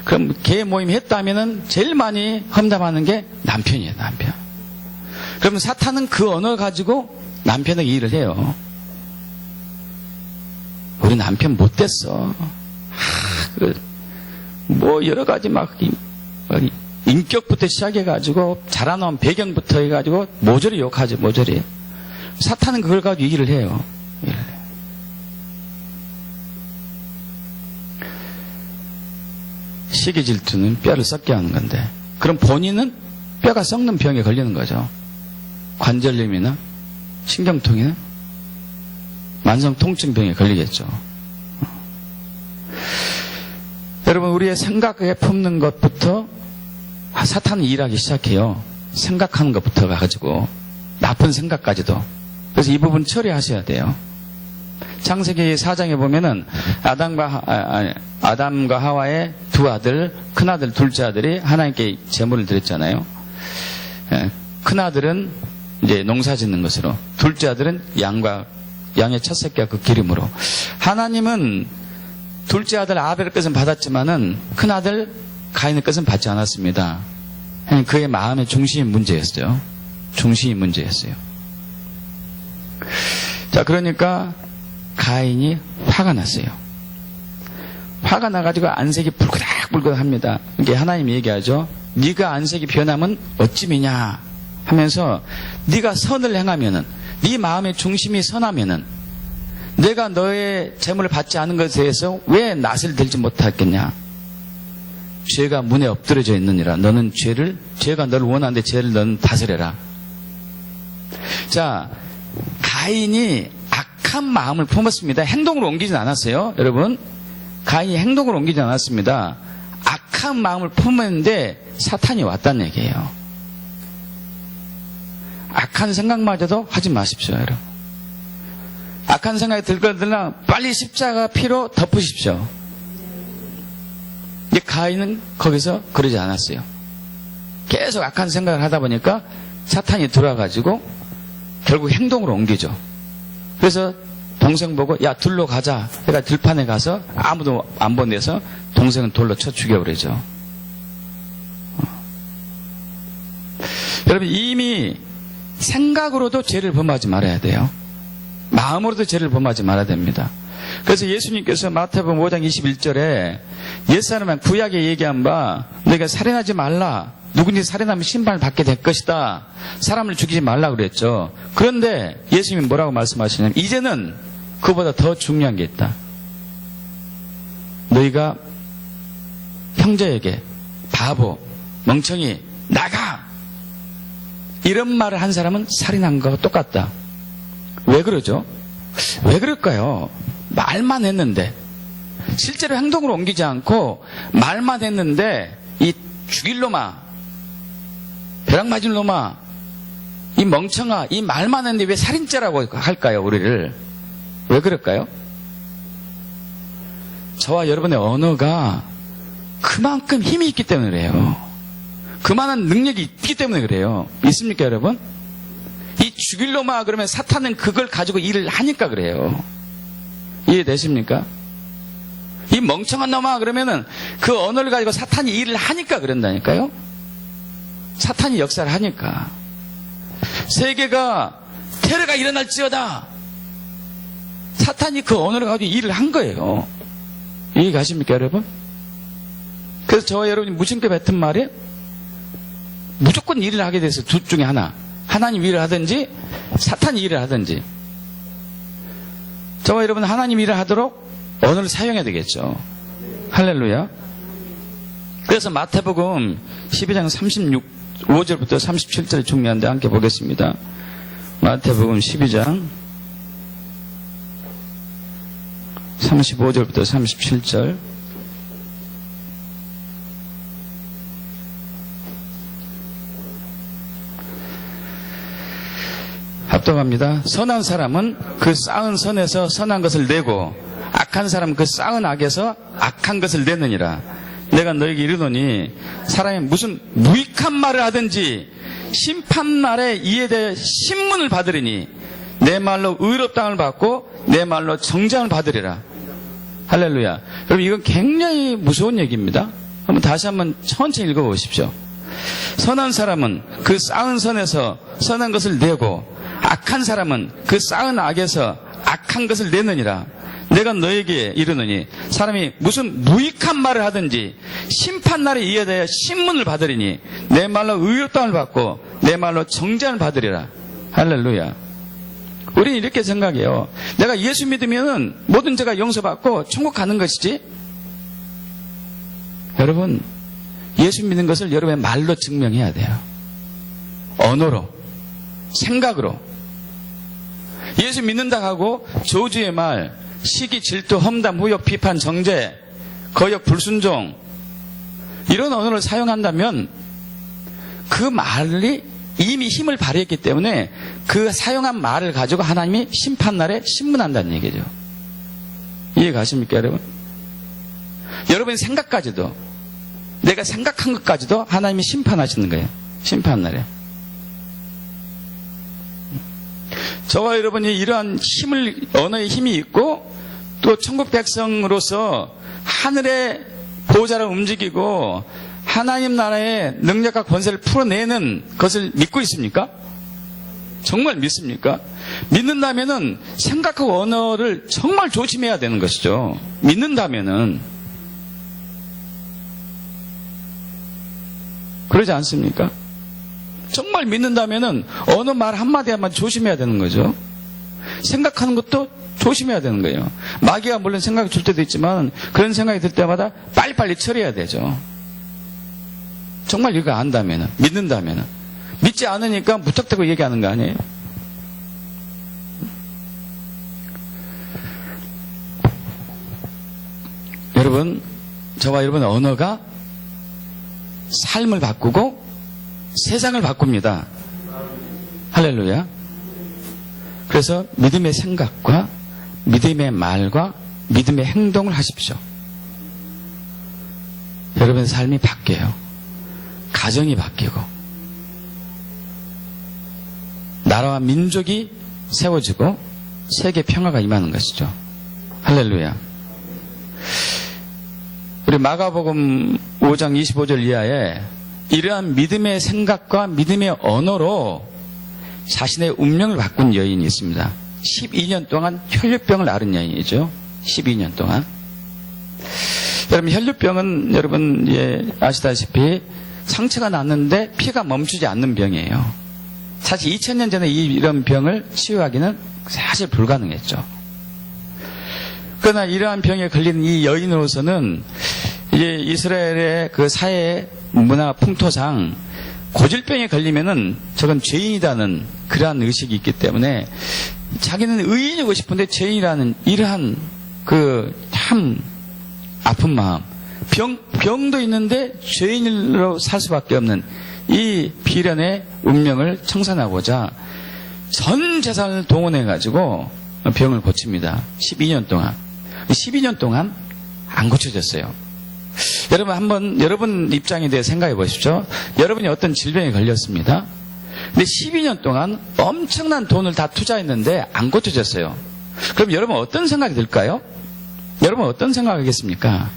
그럼 개 모임 했다면은 제일 많이 험담하는 게 남편이에요, 남편. 그러면 사탄은 그 언어 가지고 남편에게 일을 해요. 우리 남편 못됐어. 뭐 여러 가지 막 인격부터 시작해가지고 자라나온 배경부터 해가지고 모조리 욕하죠, 모조리. 사탄은 그걸 가지고 일을 해요. 시기 질투는 뼈를 썩게 하는 건데, 그럼 본인은 뼈가 썩는 병에 걸리는 거죠. 관절염이나 신경통이나 만성 통증병에 걸리겠죠. 여러분, 우리의 생각에 품는 것부터 사탄은 일하기 시작해요. 생각하는 것부터 가지고 나쁜 생각까지도. 그래서 이 부분 처리하셔야 돼요. 창세기 4장에 보면은 아담과 하와의 두 아들, 큰 아들, 둘째 아들이 하나님께 제물을 드렸잖아요. 큰 아들은 이제 농사 짓는 것으로, 둘째 아들은 양의 첫 새끼와 그 기름으로. 하나님은 둘째 아들 아벨의 것은 받았지만은 큰 아들 가인의 것은 받지 않았습니다. 그의 마음의 중심이 문제였어요. 중심이 문제였어요. 자, 그러니까 가인이 화가 났어요. 화가 나가지고 안색이 불긋불긋합니다. 이게 하나님이 얘기하죠. 네가 안색이 변하면 어찌 미냐 하면서 네가 선을 행하면은, 네 마음의 중심이 선하면은 내가 너의 재물을 받지 않은 것에 대해서 왜 낯을 들지 못하겠냐. 죄가 문에 엎드려져 있느니라. 너는 죄가 너를 원하는데 죄를 너는 다스려라. 자, 가인이 악한 마음을 품었습니다. 행동으로 옮기진 않았어요. 여러분, 가인이 행동으로 옮기진 않았습니다. 악한 마음을 품었는데 사탄이 왔다는 얘기예요. 악한 생각마저도 하지 마십시오, 여러분. 악한 생각이 들거나 빨리 십자가 피로 덮으십시오. 근데 가인은 거기서 그러지 않았어요. 계속 악한 생각을 하다 보니까 사탄이 들어와가지고 결국 행동으로 옮기죠. 그래서 동생 보고 야 들로 가자. 그러니까 들판에 가서 아무도 안 본 데서 동생은 돌로 쳐 죽여버리죠. 여러분, 이미 생각으로도 죄를 범하지 말아야 돼요. 마음으로도 죄를 범하지 말아야 됩니다. 그래서 예수님께서 마태복음 5장 21절에 옛사람은 구약에 얘기한 바 너희가 살인하지 말라. 누구든지 살인하면 심판을 받게 될 것이다. 사람을 죽이지 말라 그랬죠. 그런데 예수님이 뭐라고 말씀하시냐면 이제는 그보다 더 중요한 게 있다. 너희가 형제에게 바보, 멍청이, 나가! 이런 말을 한 사람은 살인한 거와 똑같다. 왜 그러죠? 왜 그럴까요? 말만 했는데, 실제로 행동으로 옮기지 않고 말만 했는데 이 죽일 놈아, 벼락 맞을 놈아, 이 멍청아, 이 말만 했는데 왜 살인죄라고 할까요? 우리를. 왜 그럴까요? 저와 여러분의 언어가 그만큼 힘이 있기 때문에 그래요. 그만한 능력이 있기 때문에 그래요. 있습니까, 여러분? 이 죽일 놈아 그러면 사탄은 그걸 가지고 일을 하니까 그래요. 이해되십니까? 이 멍청한 놈아 그러면은 그 언어를 가지고 사탄이 일을 하니까 그런다니까요. 사탄이 역사를 하니까. 세계가 테러가 일어날지어다. 사탄이 그 언어를 가지고 일을 한 거예요. 이해가십니까, 여러분? 그래서 저와 여러분이 무심코 뱉은 말에 무조건 일을 하게 돼서 둘 중에 하나. 하나님 일을 하든지 사탄이 일을 하든지. 저와 여러분 하나님 일을 하도록 언어를 사용해야 되겠죠. 할렐루야. 그래서 마태복음 12장 35절부터 37절이 중요한데 함께 보겠습니다. 마태복음 12장 35절부터 37절. 합독합니다. 선한 사람은 그 쌓은 선에서 선한 것을 내고 악한 사람은 그 쌓은 악에서 악한 것을 내느니라. 내가 너에게 이르노니 사람이 무슨 무익한 말을 하든지 심판날에 이에 대해 신문을 받으리니 내 말로 의롭다함을 받고 내 말로 정죄함을 받으리라. 할렐루야. 여러분, 이건 굉장히 무서운 얘기입니다. 한번 다시 한번 천천히 읽어보십시오. 선한 사람은 그 쌓은 선에서 선한 것을 내고 악한 사람은 그 쌓은 악에서 악한 것을 내느니라. 내가 너에게 이르노니 사람이 무슨 무익한 말을 하든지 심판날에 이에 대해 신문을 받으리니 내 말로 의롭다함을 받고 내 말로 정죄함을 받으리라. 할렐루야. 우리는 이렇게 생각해요. 내가 예수 믿으면 모든 죄가 용서받고 천국 가는 것이지. 여러분, 예수 믿는 것을 여러분의 말로 증명해야 돼요. 언어로, 생각으로. 예수 믿는다 하고 저주의 말, 시기, 질투, 험담, 후욕, 비판, 정죄, 거역, 불순종 이런 언어를 사용한다면 그 말이 이미 힘을 발휘했기 때문에 그 사용한 말을 가지고 하나님이 심판날에 심문한다는 얘기죠. 이해가십니까, 여러분? 여러분의 생각까지도, 내가 생각한 것까지도 하나님이 심판하시는 거예요. 심판날에. 저와 여러분이 이러한 언어의 힘이 있고 또 천국 백성으로서 하늘의 보좌를 움직이고 하나님 나라의 능력과 권세를 풀어내는 것을 믿고 있습니까? 정말 믿습니까? 믿는다면은 생각하고 언어를 정말 조심해야 되는 것이죠. 믿는다면은. 그러지 않습니까? 정말 믿는다면은 어느 말 한마디 한마디 조심해야 되는 거죠. 생각하는 것도 조심해야 되는 거예요. 마귀가 물론 생각이 줄 때도 있지만 그런 생각이 들 때마다 빨리빨리 처리해야 되죠. 정말 이거 안다면은, 믿는다면은. 믿지 않으니까 무턱대고 얘기하는 거 아니에요? 여러분, 저와 여러분의 언어가 삶을 바꾸고 세상을 바꿉니다. 할렐루야. 그래서 믿음의 생각과 믿음의 말과 믿음의 행동을 하십시오. 여러분의 삶이 바뀌어요. 가정이 바뀌고 나라와 민족이 세워지고 세계 평화가 임하는 것이죠. 할렐루야. 우리 마가복음 5장 25절 이하에 이러한 믿음의 생각과 믿음의 언어로 자신의 운명을 바꾼 여인이 있습니다. 12년 동안 혈류병을 앓은 여인이죠. 12년 동안. 여러분, 혈류병은 여러분 아시다시피 상처가 났는데 피가 멈추지 않는 병이에요. 사실 2000년 전에 이런 병을 치유하기는 사실 불가능했죠. 그러나 이러한 병에 걸린 이 여인으로서는 이제 이스라엘의 그 사회 문화 풍토상 고질병에 걸리면은 저건 죄인이라는 그러한 의식이 있기 때문에 자기는 의인이고 싶은데 죄인이라는 이러한 그 참 아픈 마음, 병도 있는데 죄인으로 살 수밖에 없는 이 비련의 운명을 청산하고자 전 재산을 동원해가지고 병을 고칩니다. 12년 동안. 12년 동안 안 고쳐졌어요. 여러분 한번 여러분 입장에 대해 생각해 보십시오. 여러분이 어떤 질병에 걸렸습니다. 근데 12년 동안 엄청난 돈을 다 투자했는데 안 고쳐졌어요. 그럼 여러분 어떤 생각이 들까요? 여러분 어떤 생각하겠습니까?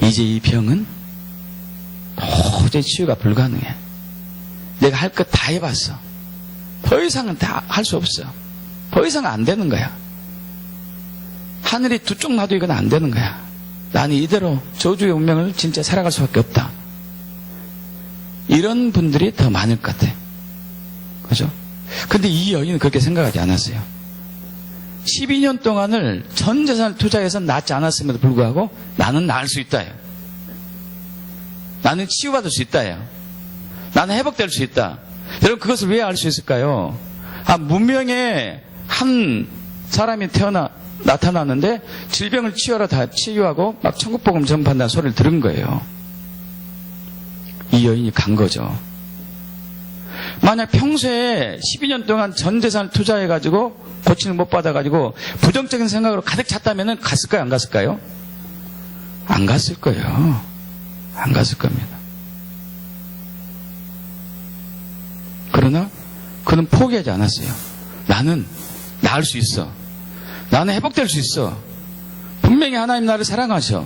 이제 이 병은 도저히 치유가 불가능해. 내가 할 것 다 해봤어. 더 이상은 다 할 수 없어. 더 이상은 안 되는 거야. 하늘이 두 쪽 놔도 이건 안 되는 거야. 나는 이대로 저주의 운명을 진짜 살아갈 수밖에 없다. 이런 분들이 더 많을 것 같아. 그죠? 근데 이 여인은 그렇게 생각하지 않았어요. 12년 동안을 전 재산을 투자해서 낫지 않았음에도 불구하고 나는 나을 수 있다요. 나는 치유받을 수 있다요. 나는 회복될 수 있다. 여러분 그것을 왜 알 수 있을까요? 문명의 한 사람이 나타났는데 질병을 치유하러 다 치유하고 막 천국복음 전파한다는 소리를 들은 거예요. 이 여인이 간 거죠. 만약 평소에 12년 동안 전 재산을 투자해가지고 고침을 못 받아가지고 부정적인 생각으로 가득 찼다면 갔을까요? 안 갔을까요? 안 갔을 거예요. 안 갔을 겁니다. 그러나 그는 포기하지 않았어요. 나는 나을 수 있어. 나는 회복될 수 있어. 분명히 하나님 나를 사랑하셔.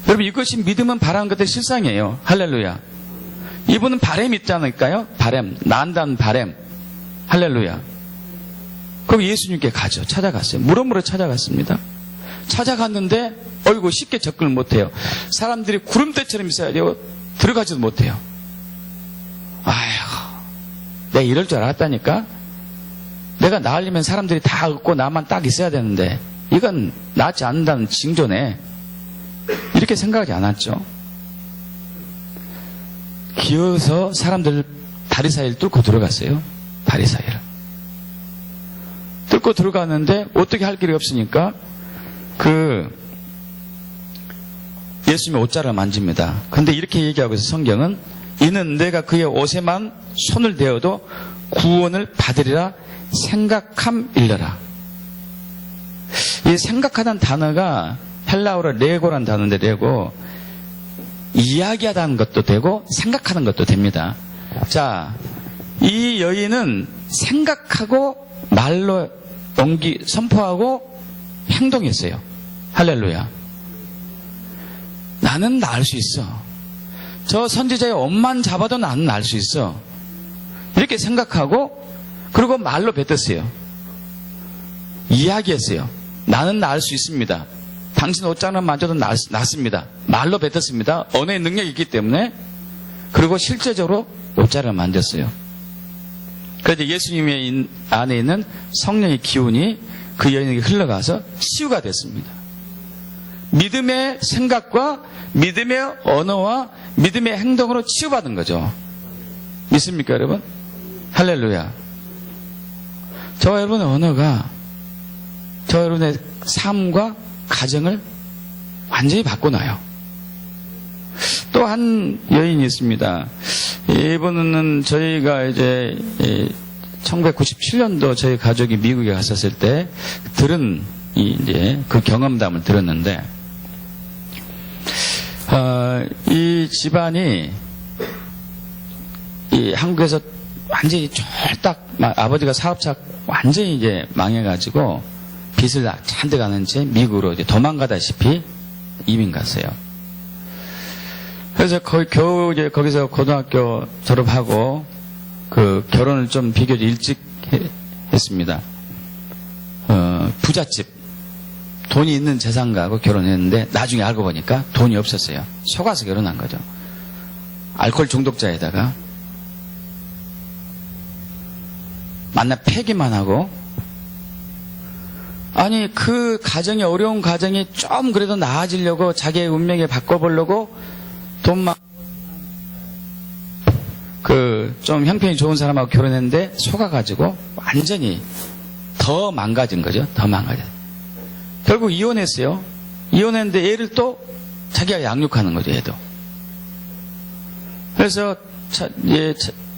여러분 이것이 믿음은 바라는 것의 실상이에요. 할렐루야. 이분은 바램이 있지 않을까요? 바램. 난다는 바램. 할렐루야. 그럼 예수님께 가죠. 찾아갔어요. 물어물어 찾아갔습니다. 찾아갔는데 어이구 쉽게 접근을 못해요. 사람들이 구름대처럼 있어야 돼요. 들어가지도 못해요. 아휴, 내가 이럴 줄 알았다니까. 내가 나으려면 사람들이 다 없고 나만 딱 있어야 되는데 이건 낫지 않는다는 징조네. 이렇게 생각하지 않았죠. 기어서 사람들 다리 사이를 뚫고 들어갔어요. 다리 사이를. 뚫고 들어갔는데 어떻게 할 길이 없으니까 예수님의 옷자락을 만집니다. 근데 이렇게 얘기하고 있어요. 성경은 이는 내가 그의 옷에만 손을 대어도 구원을 받으리라 생각함일러라. 이 생각하다는 단어가 헬라어로 레고라는 단어인데 레고 이야기하다는 것도 되고 생각하는 것도 됩니다. 자, 이 여인은 생각하고 말로 선포하고 행동했어요. 할렐루야. 나는 나을 수 있어. 저 선지자의 옷만 잡아도 나는 나을 수 있어. 이렇게 생각하고 그리고 말로 뱉었어요. 이야기했어요. 나는 나을 수 있습니다. 당신 옷장만 만져도 낫습니다. 말로 뱉었습니다. 언어의 능력이 있기 때문에. 그리고 실제적으로 옷자락을 만졌어요. 그래서 예수님의 안에 있는 성령의 기운이 그 여인에게 흘러가서 치유가 됐습니다. 믿음의 생각과 믿음의 언어와 믿음의 행동으로 치유받은 거죠. 믿습니까, 여러분? 할렐루야. 저와 여러분의 언어가 저와 여러분의 삶과 가정을 완전히 바꿔놔요. 또 한 여인이 있습니다. 이분은 저희가 이제 1997년도 저희 가족이 미국에 갔었을 때 들은 이제 그 경험담을 들었는데, 이 집안이 이 한국에서 완전히 쫄딱 아버지가 사업자 완전히 이제 망해가지고 빚을 잔뜩 안은 채 미국으로 이제 도망가다시피 이민 갔어요. 그래서 겨우 이제 거기서 고등학교 졸업하고 그 결혼을 좀 비교적 일찍 했습니다. 부잣집 돈이 있는 재산가하고 결혼했는데 나중에 알고 보니까 돈이 없었어요. 속아서 결혼한 거죠. 알코올 중독자에다가 만나 패기만 하고, 아니 그 가정이 어려운 가정이 좀 그래도 나아지려고 자기의 운명을 바꿔보려고 돈만 좀 형편이 좋은 사람하고 결혼했는데 속아가지고 완전히 더 망가진 거죠. 더 망가져. 결국 이혼했어요. 이혼했는데 얘를 또 자기가 양육하는 거죠. 얘도. 그래서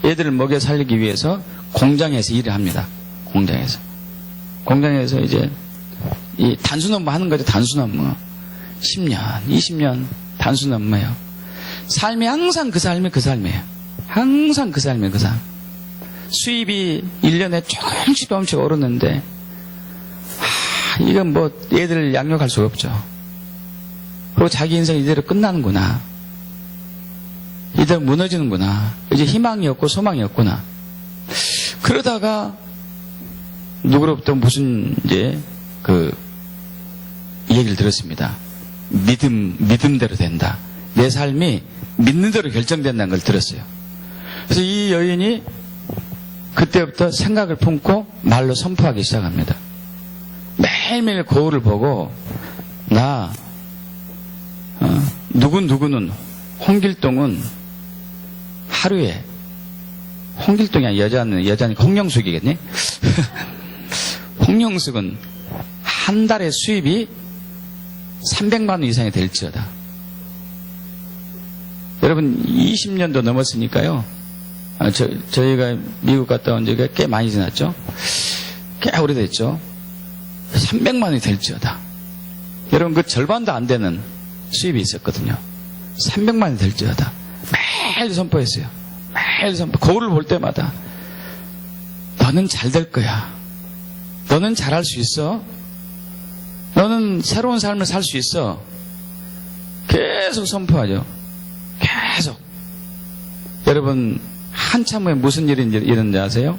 얘들을 먹여 살리기 위해서 공장에서 일을 합니다. 공장에서 이제 이 단순 업무 하는 거죠. 단순 업무. 10년, 20년 단순 업무예요. 삶이 항상 그 삶이에요. 항상 그 삶이에요. 그 삶. 수입이 1년에 조금씩 오르는데 이건 뭐 얘들을 양육할 수가 없죠. 그리고 자기 인생이 이대로 끝나는구나. 이대로 무너지는구나. 이제 희망이 없고 소망이 없구나. 그러다가 누구로부터 무슨 이제 얘기를 들었습니다. 믿음대로 된다. 내 삶이 믿는 대로 결정된다는 걸 들었어요. 그래서 이 여인이 그때부터 생각을 품고 말로 선포하기 시작합니다. 매일매일 거울을 보고 누구는 홍길동은 하루에 홍길동이 아니라 여자니까 홍영숙이겠네. 홍영숙은 한 달에 수입이 300만 원 이상이 될지어다. 여러분 20년도 넘었으니까요. 저희가 미국 갔다 온 지가 꽤 많이 지났죠. 꽤 오래됐죠. 300만 원이 될지어다. 여러분 그 절반도 안 되는 수입이 있었거든요. 300만 원이 될지어다. 매일 선포했어요. 매일 선포. 거울을 볼 때마다 너는 잘 될 거야. 너는 잘할 수 있어. 너는 새로운 삶을 살 수 있어. 계속 선포하죠. 계속. 여러분 한참 후에 무슨 일이 일어났는지 아세요?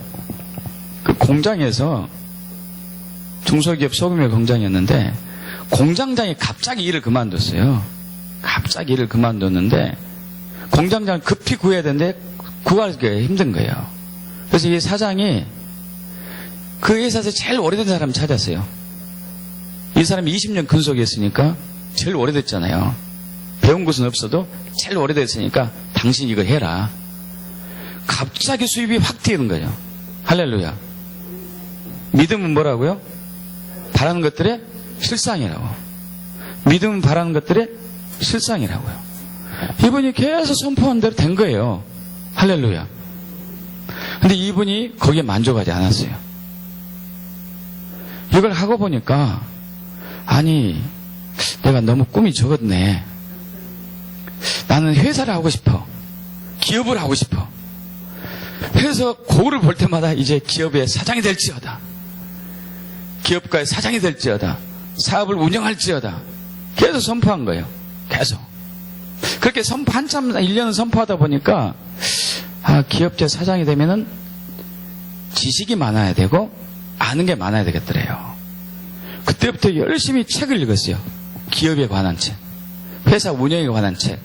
그 공장에서 중소기업 소규모 공장이었는데 공장장이 갑자기 일을 그만뒀어요. 갑자기 일을 그만뒀는데 공장장을 급히 구해야 되는데 구하기가 힘든 거예요. 그래서 이 사장이 그 회사에서 제일 오래된 사람을 찾았어요. 이 사람이 20년 근속했으니까 제일 오래됐잖아요. 배운 것은 없어도 제일 오래됐으니까 당신 이거 해라. 갑자기 수입이 확 뛰는 거예요. 할렐루야. 믿음은 뭐라고요? 바라는 것들의 실상이라고. 믿음은 바라는 것들의 실상이라고요. 이분이 계속 선포한 대로 된 거예요. 할렐루야. 근데 이분이 거기에 만족하지 않았어요. 이걸 하고 보니까 아니 내가 너무 꿈이 적었네. 나는 회사를 하고 싶어. 기업을 하고 싶어. 그래서 거울을 볼 때마다 이제 기업의 사장이 될지어다. 기업가의 사장이 될지어다. 사업을 운영할지어다. 계속 선포한 거예요. 계속. 그렇게 한참 1년을 선포하다 보니까 기업체 사장이 되면은 지식이 많아야 되고 아는 게 많아야 되겠더래요. 그때부터 열심히 책을 읽었어요. 기업에 관한 책, 회사 운영에 관한 책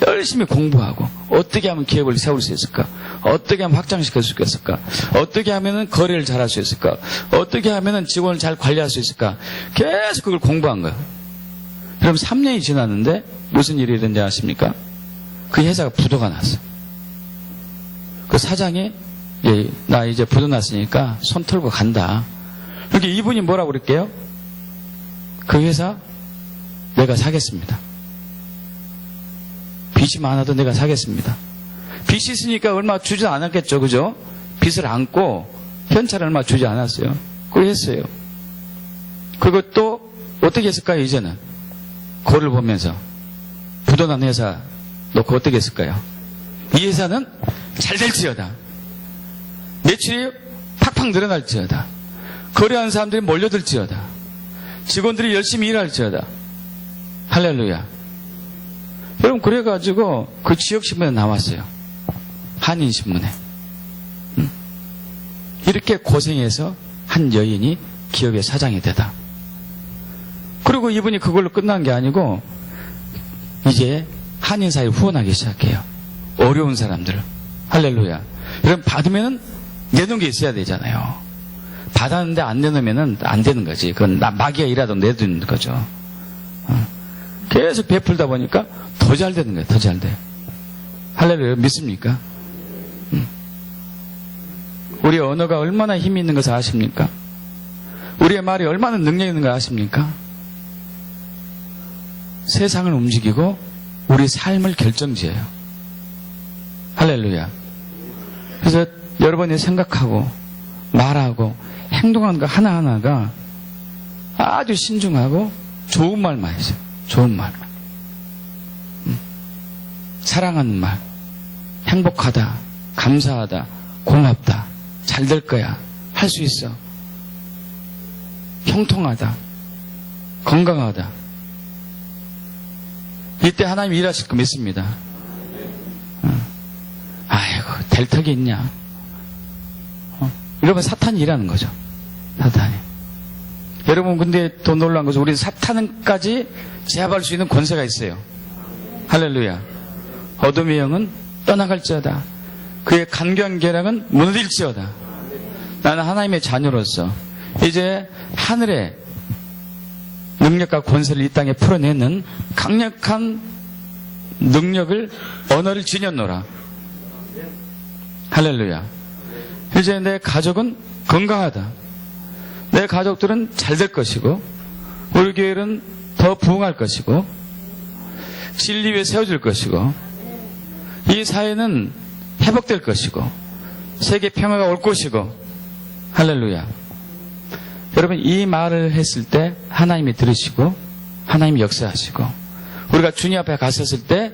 열심히 공부하고 어떻게 하면 기업을 세울 수 있을까? 어떻게 하면 확장시킬 수 있을까? 어떻게 하면 거래를 잘할 수 있을까? 어떻게 하면 직원을 잘 관리할 수 있을까? 계속 그걸 공부한 거예요. 그럼 3년이 지났는데 무슨 일이 일어났는지 아십니까? 그 회사가 부도가 났어. 그 사장이 나 이제 부도 났으니까 손 털고 간다. 그렇게 이분이 뭐라고 그럴게요? 그 회사 내가 사겠습니다. 빚이 많아도 내가 사겠습니다. 빚이 있으니까 얼마 주지 않았겠죠. 그죠? 빚을 안고 현찰을 얼마 주지 않았어요. 그걸 했어요. 그리고 또 어떻게 했을까요? 이제는 거를 보면서 부도난 회사 놓고 어떻게 했을까요? 이 회사는 잘 될지어다. 매출이 팍팍 늘어날지어다. 거래하는 사람들이 몰려들지어다. 직원들이 열심히 일할지어다. 할렐루야. 여러분 그래가지고 그 지역신문에 나왔어요. 한인신문에. 이렇게 고생해서 한 여인이 기업의 사장이 되다. 그리고 이분이 그걸로 끝난 게 아니고 이제 한인사회를 후원하기 시작해요. 어려운 사람들. 할렐루야. 여러분 받으면 내놓은 게 있어야 되잖아요. 받았는데 안 내놓으면 안 되는 거지. 그건 마귀가 일하도 내두는 거죠. 계속 베풀다 보니까 더 잘 되는 거예요. 더 잘 돼요. 할렐루야. 믿습니까? 우리의 언어가 얼마나 힘이 있는 것을 아십니까? 우리의 말이 얼마나 능력이 있는 걸 아십니까? 세상을 움직이고 우리 삶을 결정지어요. 할렐루야. 그래서 여러분이 생각하고 말하고 행동하는 거 하나하나가 아주 신중하고 좋은 말만 있어요. 좋은 말만. 사랑하는 말, 행복하다, 감사하다, 고맙다, 잘 될 거야, 할 수 있어, 형통하다, 건강하다. 이때 하나님 일하실 거 믿습니다. 아이고 될 턱이 있냐. 이러면 사탄이 일하는 거죠. 사탄이. 여러분 근데 더 놀라운 것은 우리는 사탄까지 제압할 수 있는 권세가 있어요. 할렐루야. 어둠의 영은 떠나갈지어다. 그의 간교한 계략은 무너질지어다. 나는 하나님의 자녀로서 이제 하늘의 능력과 권세를 이 땅에 풀어내는 강력한 능력을 언어를 지녔노라. 할렐루야. 이제 내 가족은 건강하다. 내 가족들은 잘 될 것이고 우리 교회는 더 부흥할 것이고 진리 위에 세워질 것이고 이 사회는 회복될 것이고 세계 평화가 올 것이고. 할렐루야. 여러분 이 말을 했을 때 하나님이 들으시고 하나님이 역사하시고 우리가 주님 앞에 갔었을 때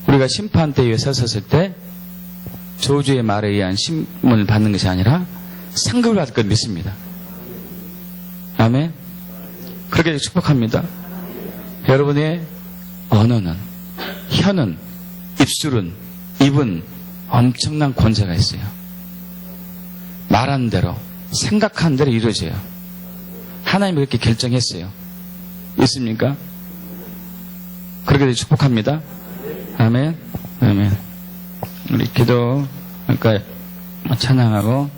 우리가 심판대에 섰었을 때 저주의 말에 의한 심문을 받는 것이 아니라 상급을 받을 것 믿습니다. 아멘. 그렇게 축복합니다. 여러분의 언어는, 혀는, 입술은, 입은 엄청난 권세가 있어요. 말하는 대로, 생각하는 대로 이루어져요. 하나님이 그렇게 결정했어요. 있습니까? 그렇게 축복합니다. 아멘. 아멘. 우리 기도, 그러니까 찬양하고